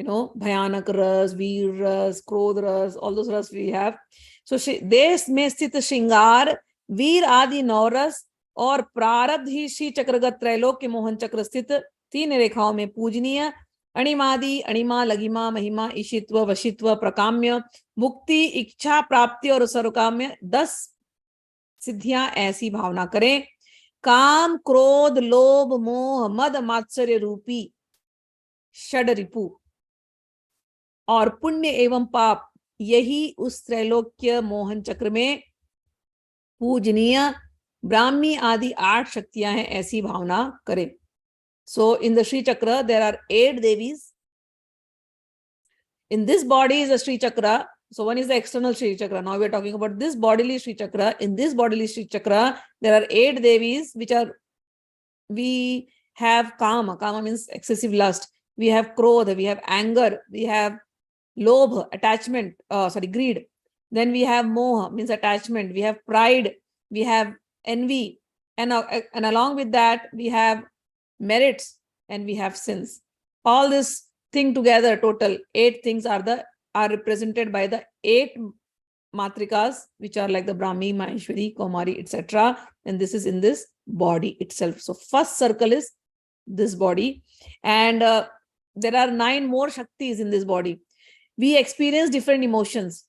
Speaker 3: Bhayanak Ras, Veer Ras, Krodh Ras, all those Ras we have. So Desh me sthita Shringar, Veer Adi Nauras, और प्रारब्ध ही श्री चक्रगत त्रैलोक के मोहन चक्र स्थित 3 रेखाओं में पूजनीय अणिमादि अणिमा लघिमा महिमा ईशित्व वशित्व प्रकाम्य मुक्ति इच्छा प्राप्ति और सर्वकाम्य 10 सिद्धियां ऐसी भावना करें। काम क्रोध लोभ मोह मद मात्सर्य रूपी षड रिपु और पुण्य एवं पाप, यही उस त्रैलोक्य मोहन चक्र में पूजनीय ब्राह्मी आदि 8 शक्तियां हैं, ऐसी भावना करें। So in the Sri Chakra, there are 8 Devis. In this body is a Sri Chakra. So one is the external Sri Chakra. Now we are talking about this bodily Sri Chakra. In this bodily Sri Chakra, there are 8 Devis, we have Kama. Kama means excessive lust. We have Krodha, we have anger, we have Lobha, attachment, greed. Then we have Moha, means attachment. We have pride, we have envy. And along with that, we have merits and we have sins. All this thing together, total 8 things are represented by the 8 matrikas, which are like the Brahmi, Maheshwari, Komari, etc. And this is in this body itself. So first circle is this body, and there are 9 more shaktis in this body. We experience different emotions.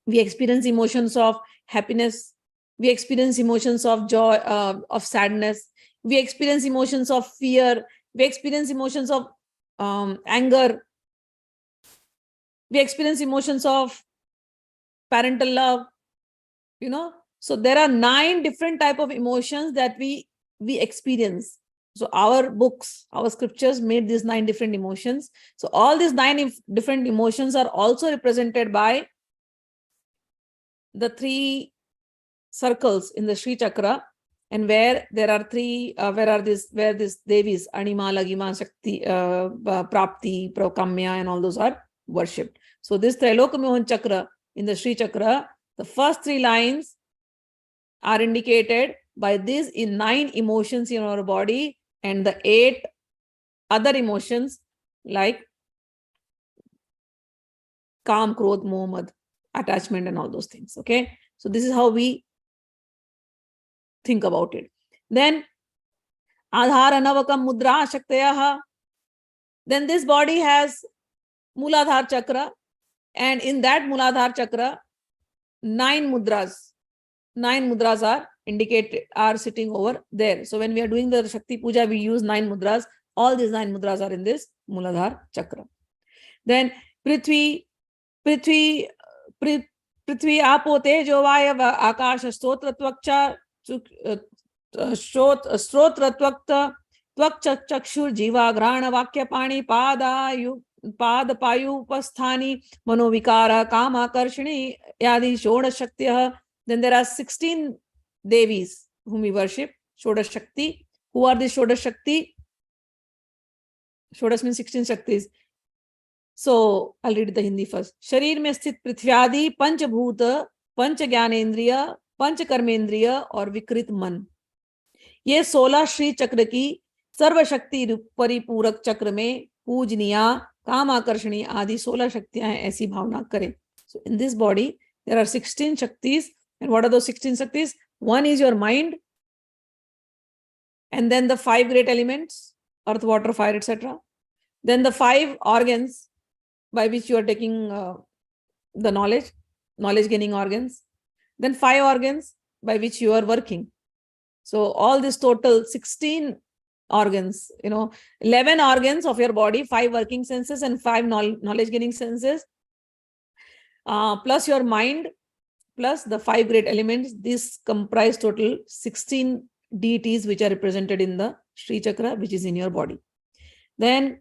Speaker 3: We experience emotions of happiness. We experience emotions of joy, of sadness. We experience emotions of fear. We experience emotions of anger. We experience emotions of parental love, So there are 9 different type of emotions that we experience. So our books, our scriptures made these 9 different emotions. So all these 9 different emotions are also represented by the 3 circles in the Sri Chakra, and where there are 3, where these Devis, Anima, Lagima, Shakti, Prapti, Prakamya, and all those are worshipped. So this Trailoka Mohan Chakra in the Sri Chakra, the first 3 lines are indicated by these 9 emotions in our body, and the 8 other emotions like Kam, Krodh, Moh, Mad, attachment, and all those things. Okay, so this is how we think about it. Then Adhara Navakam Mudra Shaktayaha. Then this body has Mooladhara Chakra, and in that Mooladhara Chakra, 9 mudras are indicated, are sitting over there. So when we are doing the Shakti Puja, we use 9 mudras. All these 9 mudras are in this Mooladhara Chakra. Then Prithvi Apo Tejo Vaya Akasha Stotra Tvakcha Strotra Tvakta Tvakcha Chakshur Jiva Grana Vakya Pani Pada पाद पायु उपस्थानी मनोविकार काम आकर्षणी yadi shodash shaktiyah. Then there are 16 devis whom we worship. Shodash Shakti. Who are these Shodash Shakti? Shodash means 16 Shaktis. So I'll read the Hindi first. शरीर में स्थित पृथ्व्यादि पंचभूत, पंच ज्ञानेन्द्रिय, पंच कर्मेंद्रिय और विकृत मन, ये 16 श्री चक्र की सर्वशक्ति परिपूरक चक्र में पूजनीया, काम आकर्षणी आदि 16 शक्तियां हैं, ऐसी भावना करें. So in this body there are 16 Shaktis. And what are those 16 Shaktis? One is your mind, and then the 5 great elements, earth, water, fire, etc. Then the 5 organs by which you are taking the knowledge gaining organs. Then 5 organs by which you are working. So all this total 16 organs, 11 organs of your body, 5 working senses and 5 knowledge gaining senses, plus your mind, plus the 5 great elements. This comprise total 16 deities which are represented in the Sri Chakra, which is in your body. Then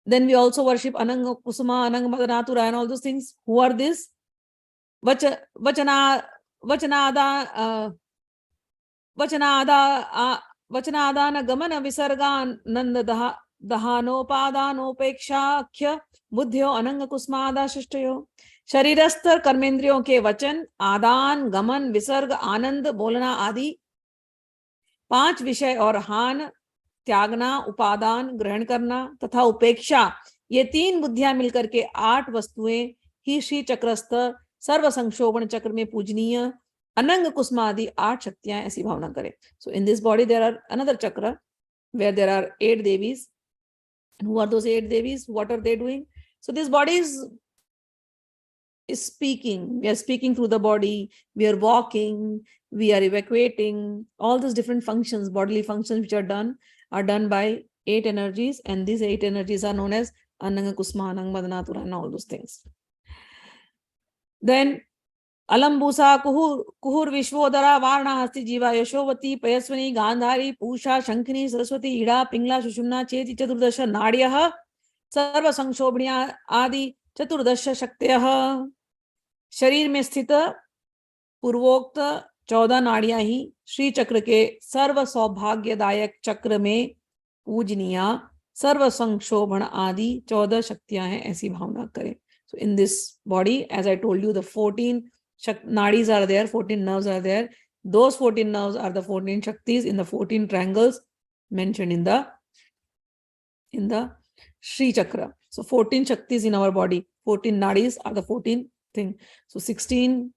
Speaker 3: we also worship Ananga Kusuma, Ananga Madanatura and all those things. Who are these? Vachanadana Gamana Visarga Nanda Dahanopadaanopekshakhya Buddhyo Ananga Kusmada Shishtayo. शरीरस्थ कर्मेंद्रियों के वचन, आदान, गमन, विसर्ग, आनंद, बोलना आदि, 5 विषय और हान, त्यागना, उपादान, ग्रहण करना तथा उपेक्षा, ये 3 बुद्धियां मिलकर के 8 वस्तुएं ही श्री चक्रस्थ सर्व संक्षोभन चक्र में पूजनीय अनंग कुसुमादि 8 शक्तियां, ऐसी भावना करें. So in this body there are another chakra where there are 8 devis. And who are those 8 devis? What are they doing? So this body is speaking. We are speaking through the body. We are walking. We are evacuating. All those different functions, bodily functions which are done by 8 energies. And these 8 energies are known as Ananga Kusma, Ananga Madanatura and all those things. Then Alambusa, Kuhur Vishwodara, Varna, Hasti, Jiva, Yashovati, Payaswani, Gandhari, Pusha, Shankhini, Saraswati, Ida, Pingla, Shushumna, Cheti, Chaturdasha, Nadyaha, Sarva Sanshobhniya, Adi, Chaturdasha Shaktyaha. शरीर में स्थित पूर्वोक्त 14 नाड़ियां ही श्री चक्र के सर्व सौभाग्यदायक चक्र में पूजनीया, सर्व संक्षोभन आदि 14 शक्तियां हैं, ऐसी भावना करें. So in this body, as I told you, the 14 nadis are there, 14 nerves are there. Those 14 nerves are the 14 shaktis in the 14 triangles mentioned in the Sri Chakra. So 14 shaktis in our body, 14 nadis are the 14 thing. So 16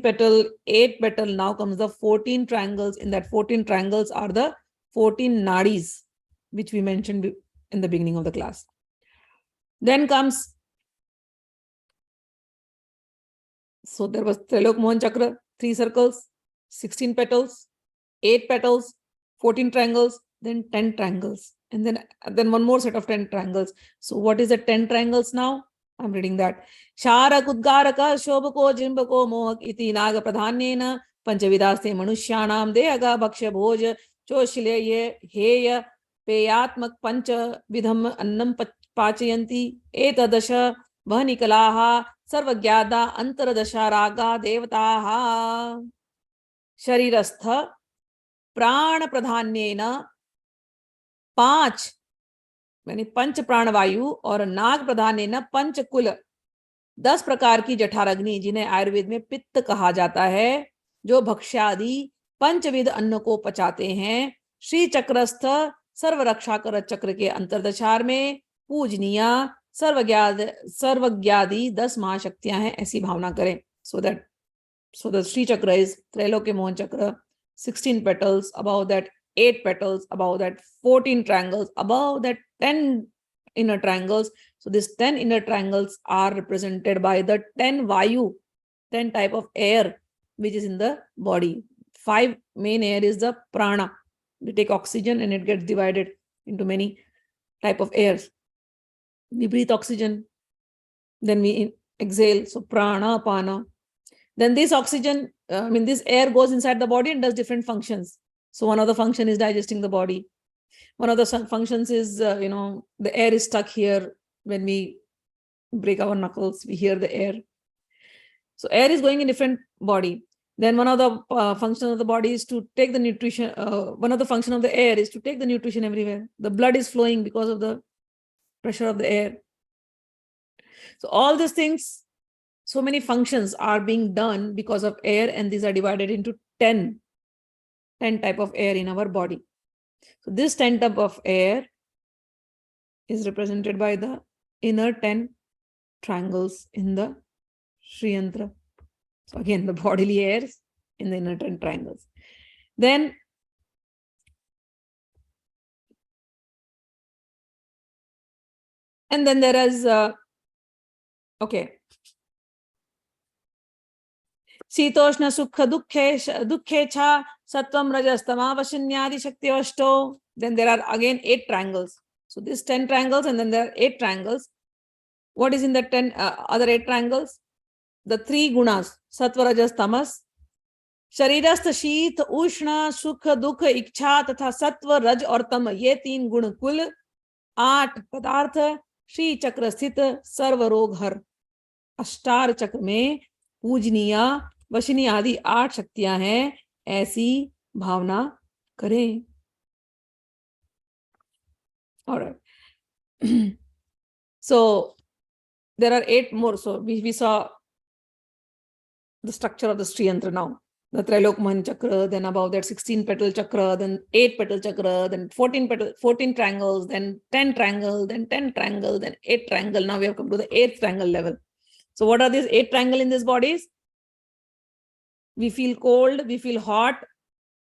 Speaker 3: petal, 8 petal, now comes the 14 triangles. In that 14 triangles are the 14 nadis, which we mentioned in the beginning of the class. Then comes, so there was Trilok Mohan Chakra, 3 circles, 16 petals, 8 petals, 14 triangles, then 10 triangles, and then one more set of 10 triangles. So what is the 10 triangles now? I'm reading that. Sharak Udgaraka Shobako Jimbako Mohak Iti Naga Pradhanyena Panchavidaste Manushyanam Deaga Bhaksha Bhoj Choshileye Heya Peyatmak Pancha Vidham Annam Pachayanti Etadasha Vhanikalaha Sarvagyada Antaradasha Raga Devataha. Sharirastha Prana Pradhanyena 5 यानी पंच प्राणवायु और नाग प्रधान पंच कुल 10 प्रकार की जठराग्नि, जिन्हें आयुर्वेद में पित्त कहा जाता है, जो भक्ष्यादि पंचविध अन्न को पचाते हैं, श्री चक्रस्थ सर्व रक्षा कर चक्र के अंतर्दशार में पूजनीया सर्वज्ञादि 10 महाशक्तियां हैं, ऐसी भावना करें. So the Sri Chakra is Trailoke Mohan Chakra, 16 petals, above that 8 petals, above that 14 triangles, above that 10 inner triangles. So these 10 inner triangles are represented by the 10 Vayu, 10 type of air which is in the body. 5 main air is the prana. We take oxygen and it gets divided into many type of airs. We breathe oxygen, then we exhale, so prana, apana. Then this oxygen, this air goes inside the body and does different functions. So one of the function is digesting the body. One of the functions is, the air is stuck here. When we break our knuckles, we hear the air. So air is going in different body. Then one of the functions of the body is to take the nutrition. One of the function of the air is to take the nutrition everywhere. The blood is flowing because of the pressure of the air. So all these things, so many functions are being done because of air, and these are divided into 10 type of air in our body. So this 10 type of air is represented by the inner 10 triangles in the Sri Yantra. So again, the bodily airs in the inner 10 triangles. Then there is, Sitoshna Sukha Dukhecha Sattvam Rajastama Vashinyadi Shakti Ashto. Then there are again 8 triangles. So this 10 triangles, and then there are 8 triangles. What is in the 10 other 8 triangles? The 3 gunas, Sattva Rajas Tamas, Sharirastha Sheet Ushna Sukha Dukha Iksha तथा Sattva Raj और तम, ये 3 गुण कुल 8 पदार्थ श्री चक्र स्थित सर्व रोग हर अष्टार चक्र में पूजनीय वशिनी आदि 8 शक्तियां हैं, ऐसी भावना करें. All right. So there are 8 more. So we saw the structure of the Sri Yantra now. The Trilokman chakra, then above that 16 petal chakra, then 8 petal chakra, then 14 triangles, then 10 triangle, then 10 triangle, then 8 triangle. Now we have come to the 8th triangle level. So what are these 8 triangle in these bodies? We feel cold, we feel hot,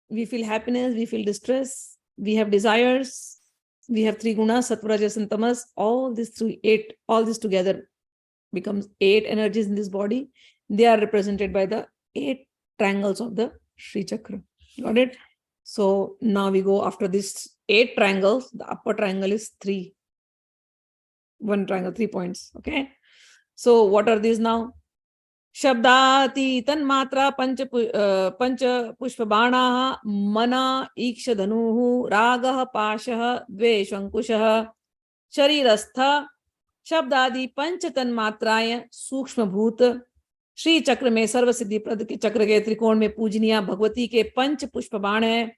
Speaker 3: we feel happiness, we feel distress, we have desires, we have 3 gunas, sattva, rajas and tamas. All these 8, all this together becomes 8 energies in this body. They are represented by the 8 triangles of the Sri Chakra. Got it? So now we go after this 8 triangles. The upper triangle is 3. 1 triangle, 3 points. Okay. So what are these now? Shabdati tanmatra pancha pushpabanaha mana iksha dhanuhu ragaha pashaha dveshankushah sharirastha शब्दादि पंच तन्मात्राएं सूक्ष्म भूत श्री चक्र में सर्व सिद्धि प्रद के चक्र के त्रिकोण में पूजनीय भगवती के पंच पुष्प बाण है.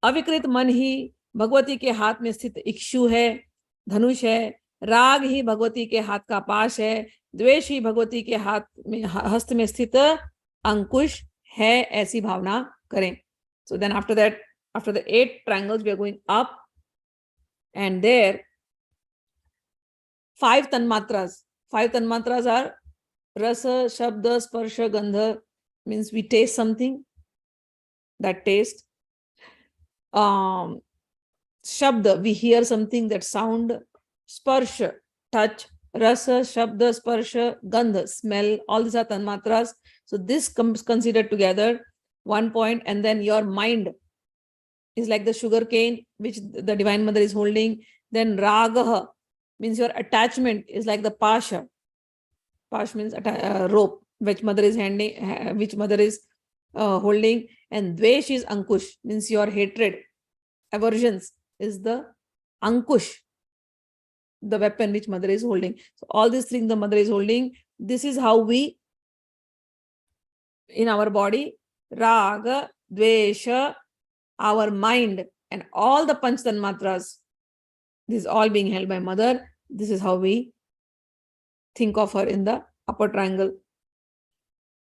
Speaker 3: अविकृत मन ही भगवती के हाथ में स्थित इक्षु है, धनुष है. राग ही भगवती के हाथ का पाश है. द्वेष ही भगवती के हाथ में हस्त में स्थित अंकुश है, ऐसी भावना करें. So then after that, after the 8 triangles, we are going up, and there 5 tanmatras. 5 tanmatras are rasa, shabda, sparsha, gandha. Means we taste something, that taste. Shabda, we hear something, that sound. Sparsha, touch. Rasa, shabda, sparsha, gandha, smell. All these are tanmatras. So this comes considered together, 1 point. And then your mind is like the sugar cane which the Divine Mother is holding. Then ragaha means your attachment is like the pasha. Pash means rope which mother is holding. And dvesh is ankush, means your hatred, aversions is the ankush, the weapon which mother is holding. So all these things the mother is holding. This is how we, in our body, raga, dvesha, our mind, and all the panch tanmatras, this is all being held by mother. This is how we think of her in the upper triangle.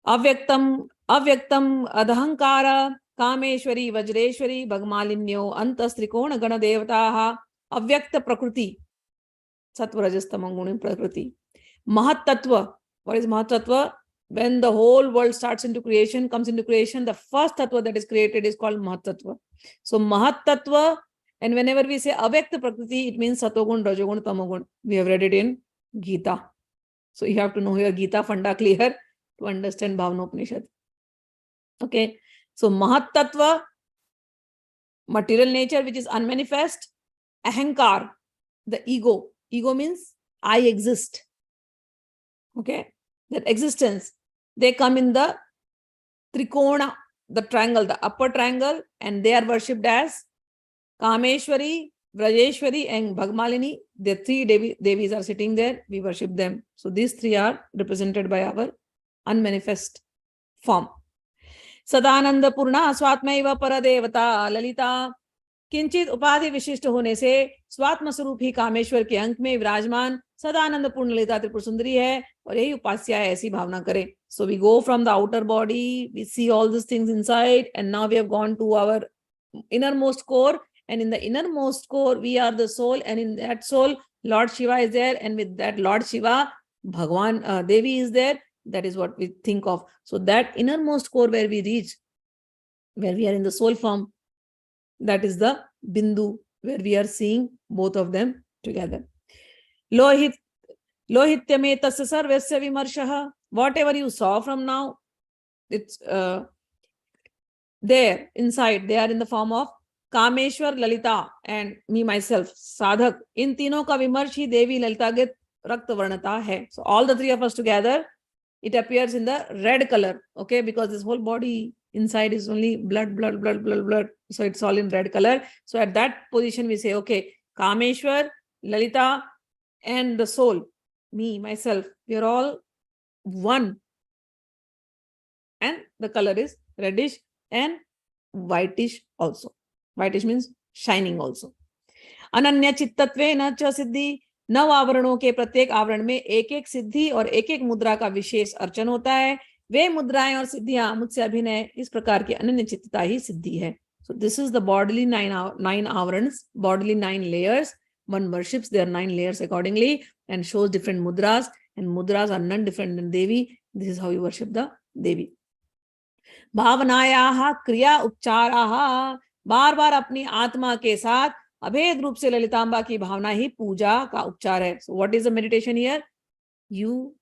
Speaker 3: Avyaktam adhankara kameshwari vajreshwari bhagmalinyo antas trikona gana devataha. Avyakta prakriti, sattva rajas tamanguni prakriti. Mahat tattva. What is Mahat tattva? When the whole world starts into creation, comes into creation, the first tattva that is created is called Mahat tattva. So Mahat tattva. And whenever we say avyakta prakriti, it means satogun, rajogun, tamogun. We have read it in Gita. So you have to know your Gita funda clear to understand Bhavnopnishad. Okay. So Mahat tattva, material nature which is unmanifest. Ahankar, the ego. Ego means I exist. Okay. That existence. They come in the trikona, the triangle, the upper triangle, and they are worshipped as Kameshwari, Vrajeshwari and Bhagmalini. The three Devis are sitting there. We worship them. So these three are represented by our unmanifest form. Sadananda Purna Swatmaiva Paradevata Lalita. किंचित उपाधि विशिष्ट होने से स्वात्म स्वरूप ही कामेश्वर के अंक में विराजमान सदानंद पूर्ण ललिता त्रिपुर सुंदरी है और यही उपास्या है, ऐसी भावना करें. So we go from the outer body, we see all these things inside, and now we have gone to our innermost core, and in the innermost core we are the soul, and in that soul Lord Shiva is there, and with that Lord Shiva Bhagwan Devi is there. That is what we think of. So that innermost core where we reach, where we are in the soul form, that is the bindu where we are seeing both of them together. Lohityame tasya sarvasya vimarshaha. Whatever you saw from now, it's there inside. They are in the form of Kameshwar, Lalita, and me myself, Sadhak. In तीनों का विमर्श ही देवी ललिता के रक्त वर्णता है. So all the three of us together, it appears in the red color, okay, because this whole body inside is only blood. So it's all in red color. So at that position we say, okay, Kameshwar, Lalita, and the soul, me, myself, we are all one. And the color is reddish and whitish also. Whitish means shining also. Ananya chittatve cha siddhi. 9 आवरणों के प्रत्येक आवरण में एक एक सिद्धि और एक एक मुद्रा का विशेष अर्चन होता है. वे मुद्राएं और सिद्धियां मुझसे अभिनय इस प्रकार की अनन्य चित्तता ही सिद्धि है. So this is the bodily 9 avarans, bodily 9 layers. One worships their 9 layers accordingly and shows different mudras, and mudras are none different than Devi. This is how you worship the Devi. भावनायाः क्रिया उपचाराः. बार बार अपनी आत्मा के साथ अभेद रूप से ललितांबा की भावना ही पूजा का उपचार है. So what is the meditation here? You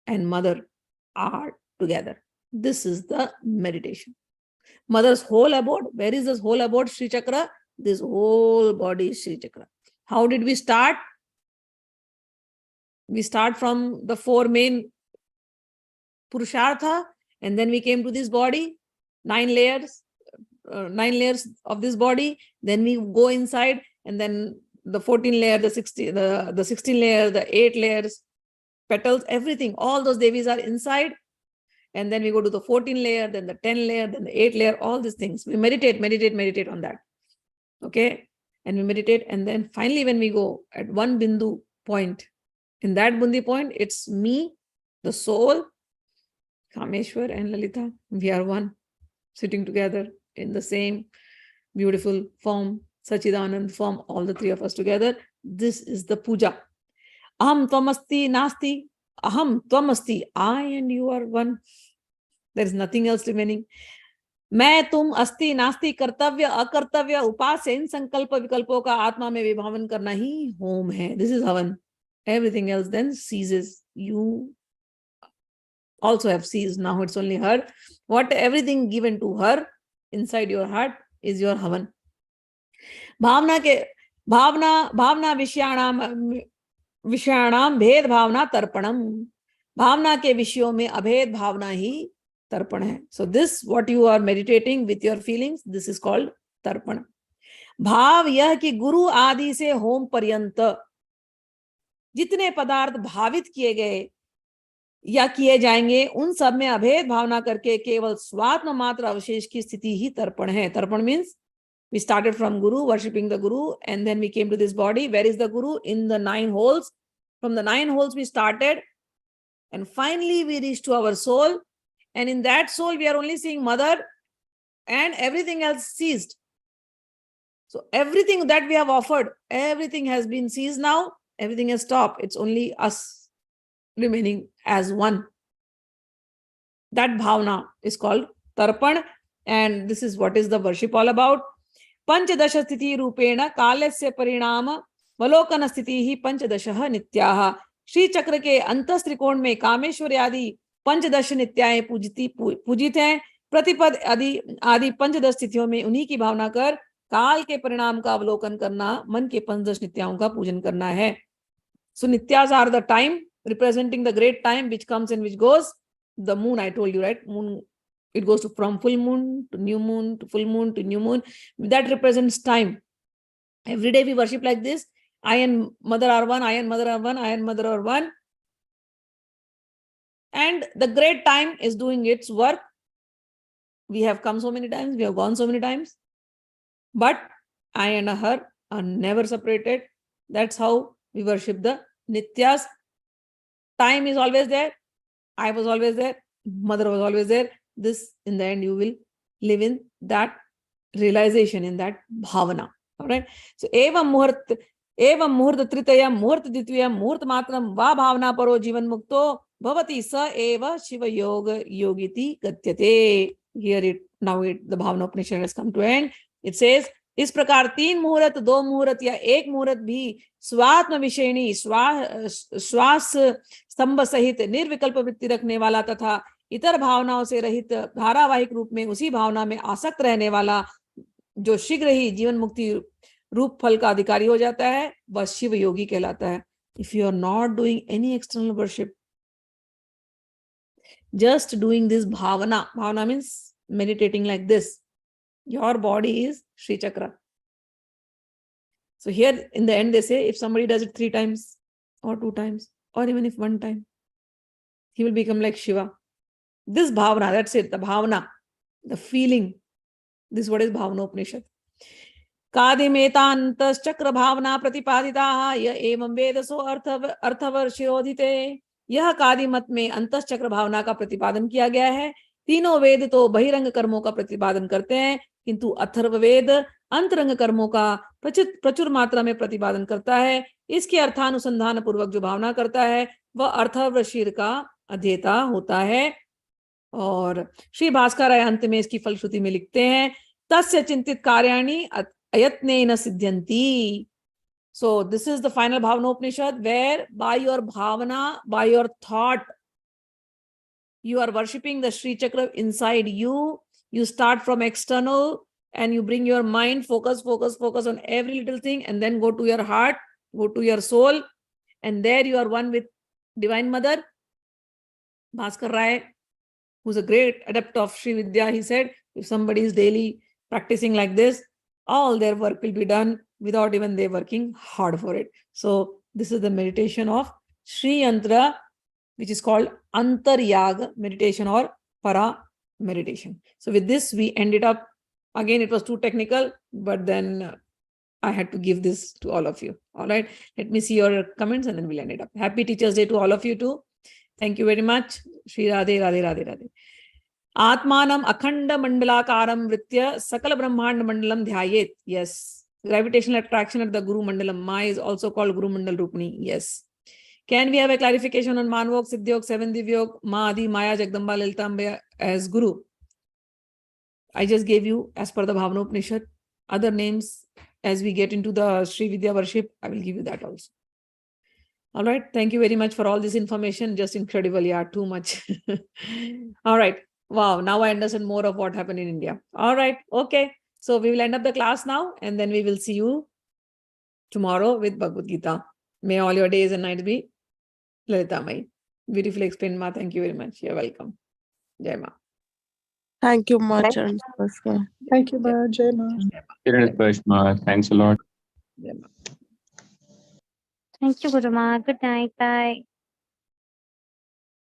Speaker 3: and mother are together. This is the meditation. Mother's whole abode. Where is this whole abode? Sri Chakra. This whole body is Sri Chakra. How did we start? We start from the 4 main Purushartha, and then we came to this body, 9 layers of this body. Then we go inside, and then the 14 layer, the 16 layer, the 8 layers, petals, everything, all those Devis are inside. And then we go to the 14 layer, then the 10 layer, then the 8 layer, all these things. We meditate on that. Okay. And we meditate. And then finally, when we go at one bindu point, in that bundi point, it's me, the soul, Kameshwar and Lalita. We are one, sitting together in the same beautiful form, Sachidanand form, all the three of us together. This is the puja. Aham tvamasti nasti. Aham tvamasti. I and you are one. There is nothing else remaining. मैं तुम अस्ति नास्ति कर्तव्य अकर्तव्य उपास्य इन संकल्प विकल्पों का आत्मा में विभावन करना ही होम है. This is havan. Everything else then ceases. You also have ceased. Now it's only her. What everything given to her inside your heart is your havan. भावना विषयाणाम भेद भावना तर्पणम. भावना के विषयों में अभेद भावना ही तर्पण है. So this, what you are meditating with your feelings, this is called तर्पण. भाव यह कि गुरु आदि से होम पर्यंत जितने पदार्थ भावित किए गए या किए जाएंगे, उन सब में अभेद भावना करके केवल स्वात्म मात्र अवशेष की स्थिति ही तर्पण है. तर्पण means we started from Guru, worshipping the Guru, and then we came to this body. Where is the Guru? In the 9 holes. From the 9 holes we started, and finally we reached to our soul. And in that soul, we are only seeing mother, and everything else ceased. So everything that we have offered, everything has been ceased now. Everything has stopped. It's only us remaining as one. That bhavna is called tarpan. And this is what is the worship all about. Panchadasha sthiti rupena kalasya parinama valokana sthiti hi panchadasha nityaha. Shri चक्र के अंतस त्रिकोण में कामेश्वर आदि पंचदश नित्याएं पूजित हैं. प्रतिपद आदि पंचदश तिथियों में उन्हीं की भावना कर काल के परिणाम का अवलोकन करना मन के पंचदश नित्याओं का पूजन करना है. So nityas are the time representing the great time which comes and which goes. The moon, I told you, right? Moon, it goes from full moon to new moon to full moon to new moon. That represents time. Every day we worship like this. I and mother are one, I and mother are one, I and mother are one. And the great time is doing its work. We have come so many times, we have gone so many times. But I and her are never separated. That's how we worship the Nityas. Time is always there. I was always there. Mother was always there. This, in the end, you will live in that realization, in that bhavana. All right. So, evam muhurt tritaya muhurt ditviya muhurt matram va bhavana paro jivan mukto bhavati sa eva shiva yoga yogiti gatyate. Here the Bhavnopnishad has come to end. It says, इस प्रकार 3 मुहूर्त 2 मुहूर्त या 1 मुहूर्त भी स्वात्म विषयणी श्वास स्तंभ सहित निर्विकल्प वृत्ति रखने वाला तथा इतर भावनाओं से रहित धारावाहिक रूप में उसी भावना में आसक्त रहने वाला जो शीघ्र ही जीवन मुक्ति रूप फल का अधिकारी हो जाता है, वह शिव योगी कहलाता है. If you are not doing any external worship, just doing this bhavana means meditating like this, your body is Sri Chakra. So here in the end they say, if somebody does it 3 times or 2 times or even if 1 time, he will become like Shiva. This bhavana, that's it, the bhavana, the feeling. This is what is Bhavnopnishad. कादिमेतांतश् चक्र भावना प्रतिपादिताः य एवं वेदसो अर्थवर्षिरोधिते. यह कादि मत में अंतस चक्र भावना का प्रतिपादन किया गया है. तीनों वेद तो बहिरंग कर्मों का प्रतिपादन करते हैं, किंतु अथर्व वेद अंतरंग कर्मों का प्रचुर मात्रा में प्रतिपादन करता है. इसके अर्थानुसंधान पूर्वक जो भावना करता है वह अर्थव शीर का अध्येता होता है. और श्री भास्कर अंत में इसकी फलश्रुति में लिखते हैं, तस्य चिंतित कार्याणि अयत्नेन सिद्ध्यन्ति. So this is the final Bhavnopnishad, where by your bhavana, by your thought, you are worshipping the Sri Chakra inside you. You start from external and you bring your mind, focus on every little thing, and then go to your heart, go to your soul, and there you are one with Divine Mother. Bhaskar Rai, who's a great adept of Sri Vidya, he said, if somebody is daily practicing like this, all their work will be done without even they working hard for it. So this is the meditation of Sri Yantra, which is called Antaryag meditation or Para meditation. So with this, we ended up. Again, it was too technical, but then I had to give this to all of you. All right. Let me see your comments and then we'll end it up. Happy Teachers Day to all of you too. Thank you very much. Shri Radhe, Radhe, Radhe, Radhe. Atmanam akhanda mandalakaram vritya sakala brahmand mandalam dhyayet. Yes. Gravitational attraction at the Guru Mandalam. Maa is also called Guru Mandal Rupni. Yes. Can we have a clarification on Manvok, Siddhyog, 7 Divyog, Maa Adi, Maya, Jagdamba, Lalitambe as Guru? I just gave you as per the Bhavnopnishad. Other names, as we get into the Sri Vidya worship, I will give you that also. All right. Thank you very much for all this information. Just incredible. Yeah, too much. All right. Wow. Now I understand more of what happened in India. All right. Okay. So we will end up the class now and then we will see you tomorrow with Bhagavad Gita. May all your days and nights be Lalitamai. Beautifully explained, Ma. Thank you very much. You're welcome. Jai Ma.
Speaker 4: Thank you much.
Speaker 5: Thank you, Ma. Jai Ma.
Speaker 1: Thanks a lot.
Speaker 3: Jai Ma.
Speaker 6: Thank you, Guru Maa. Good night. Bye.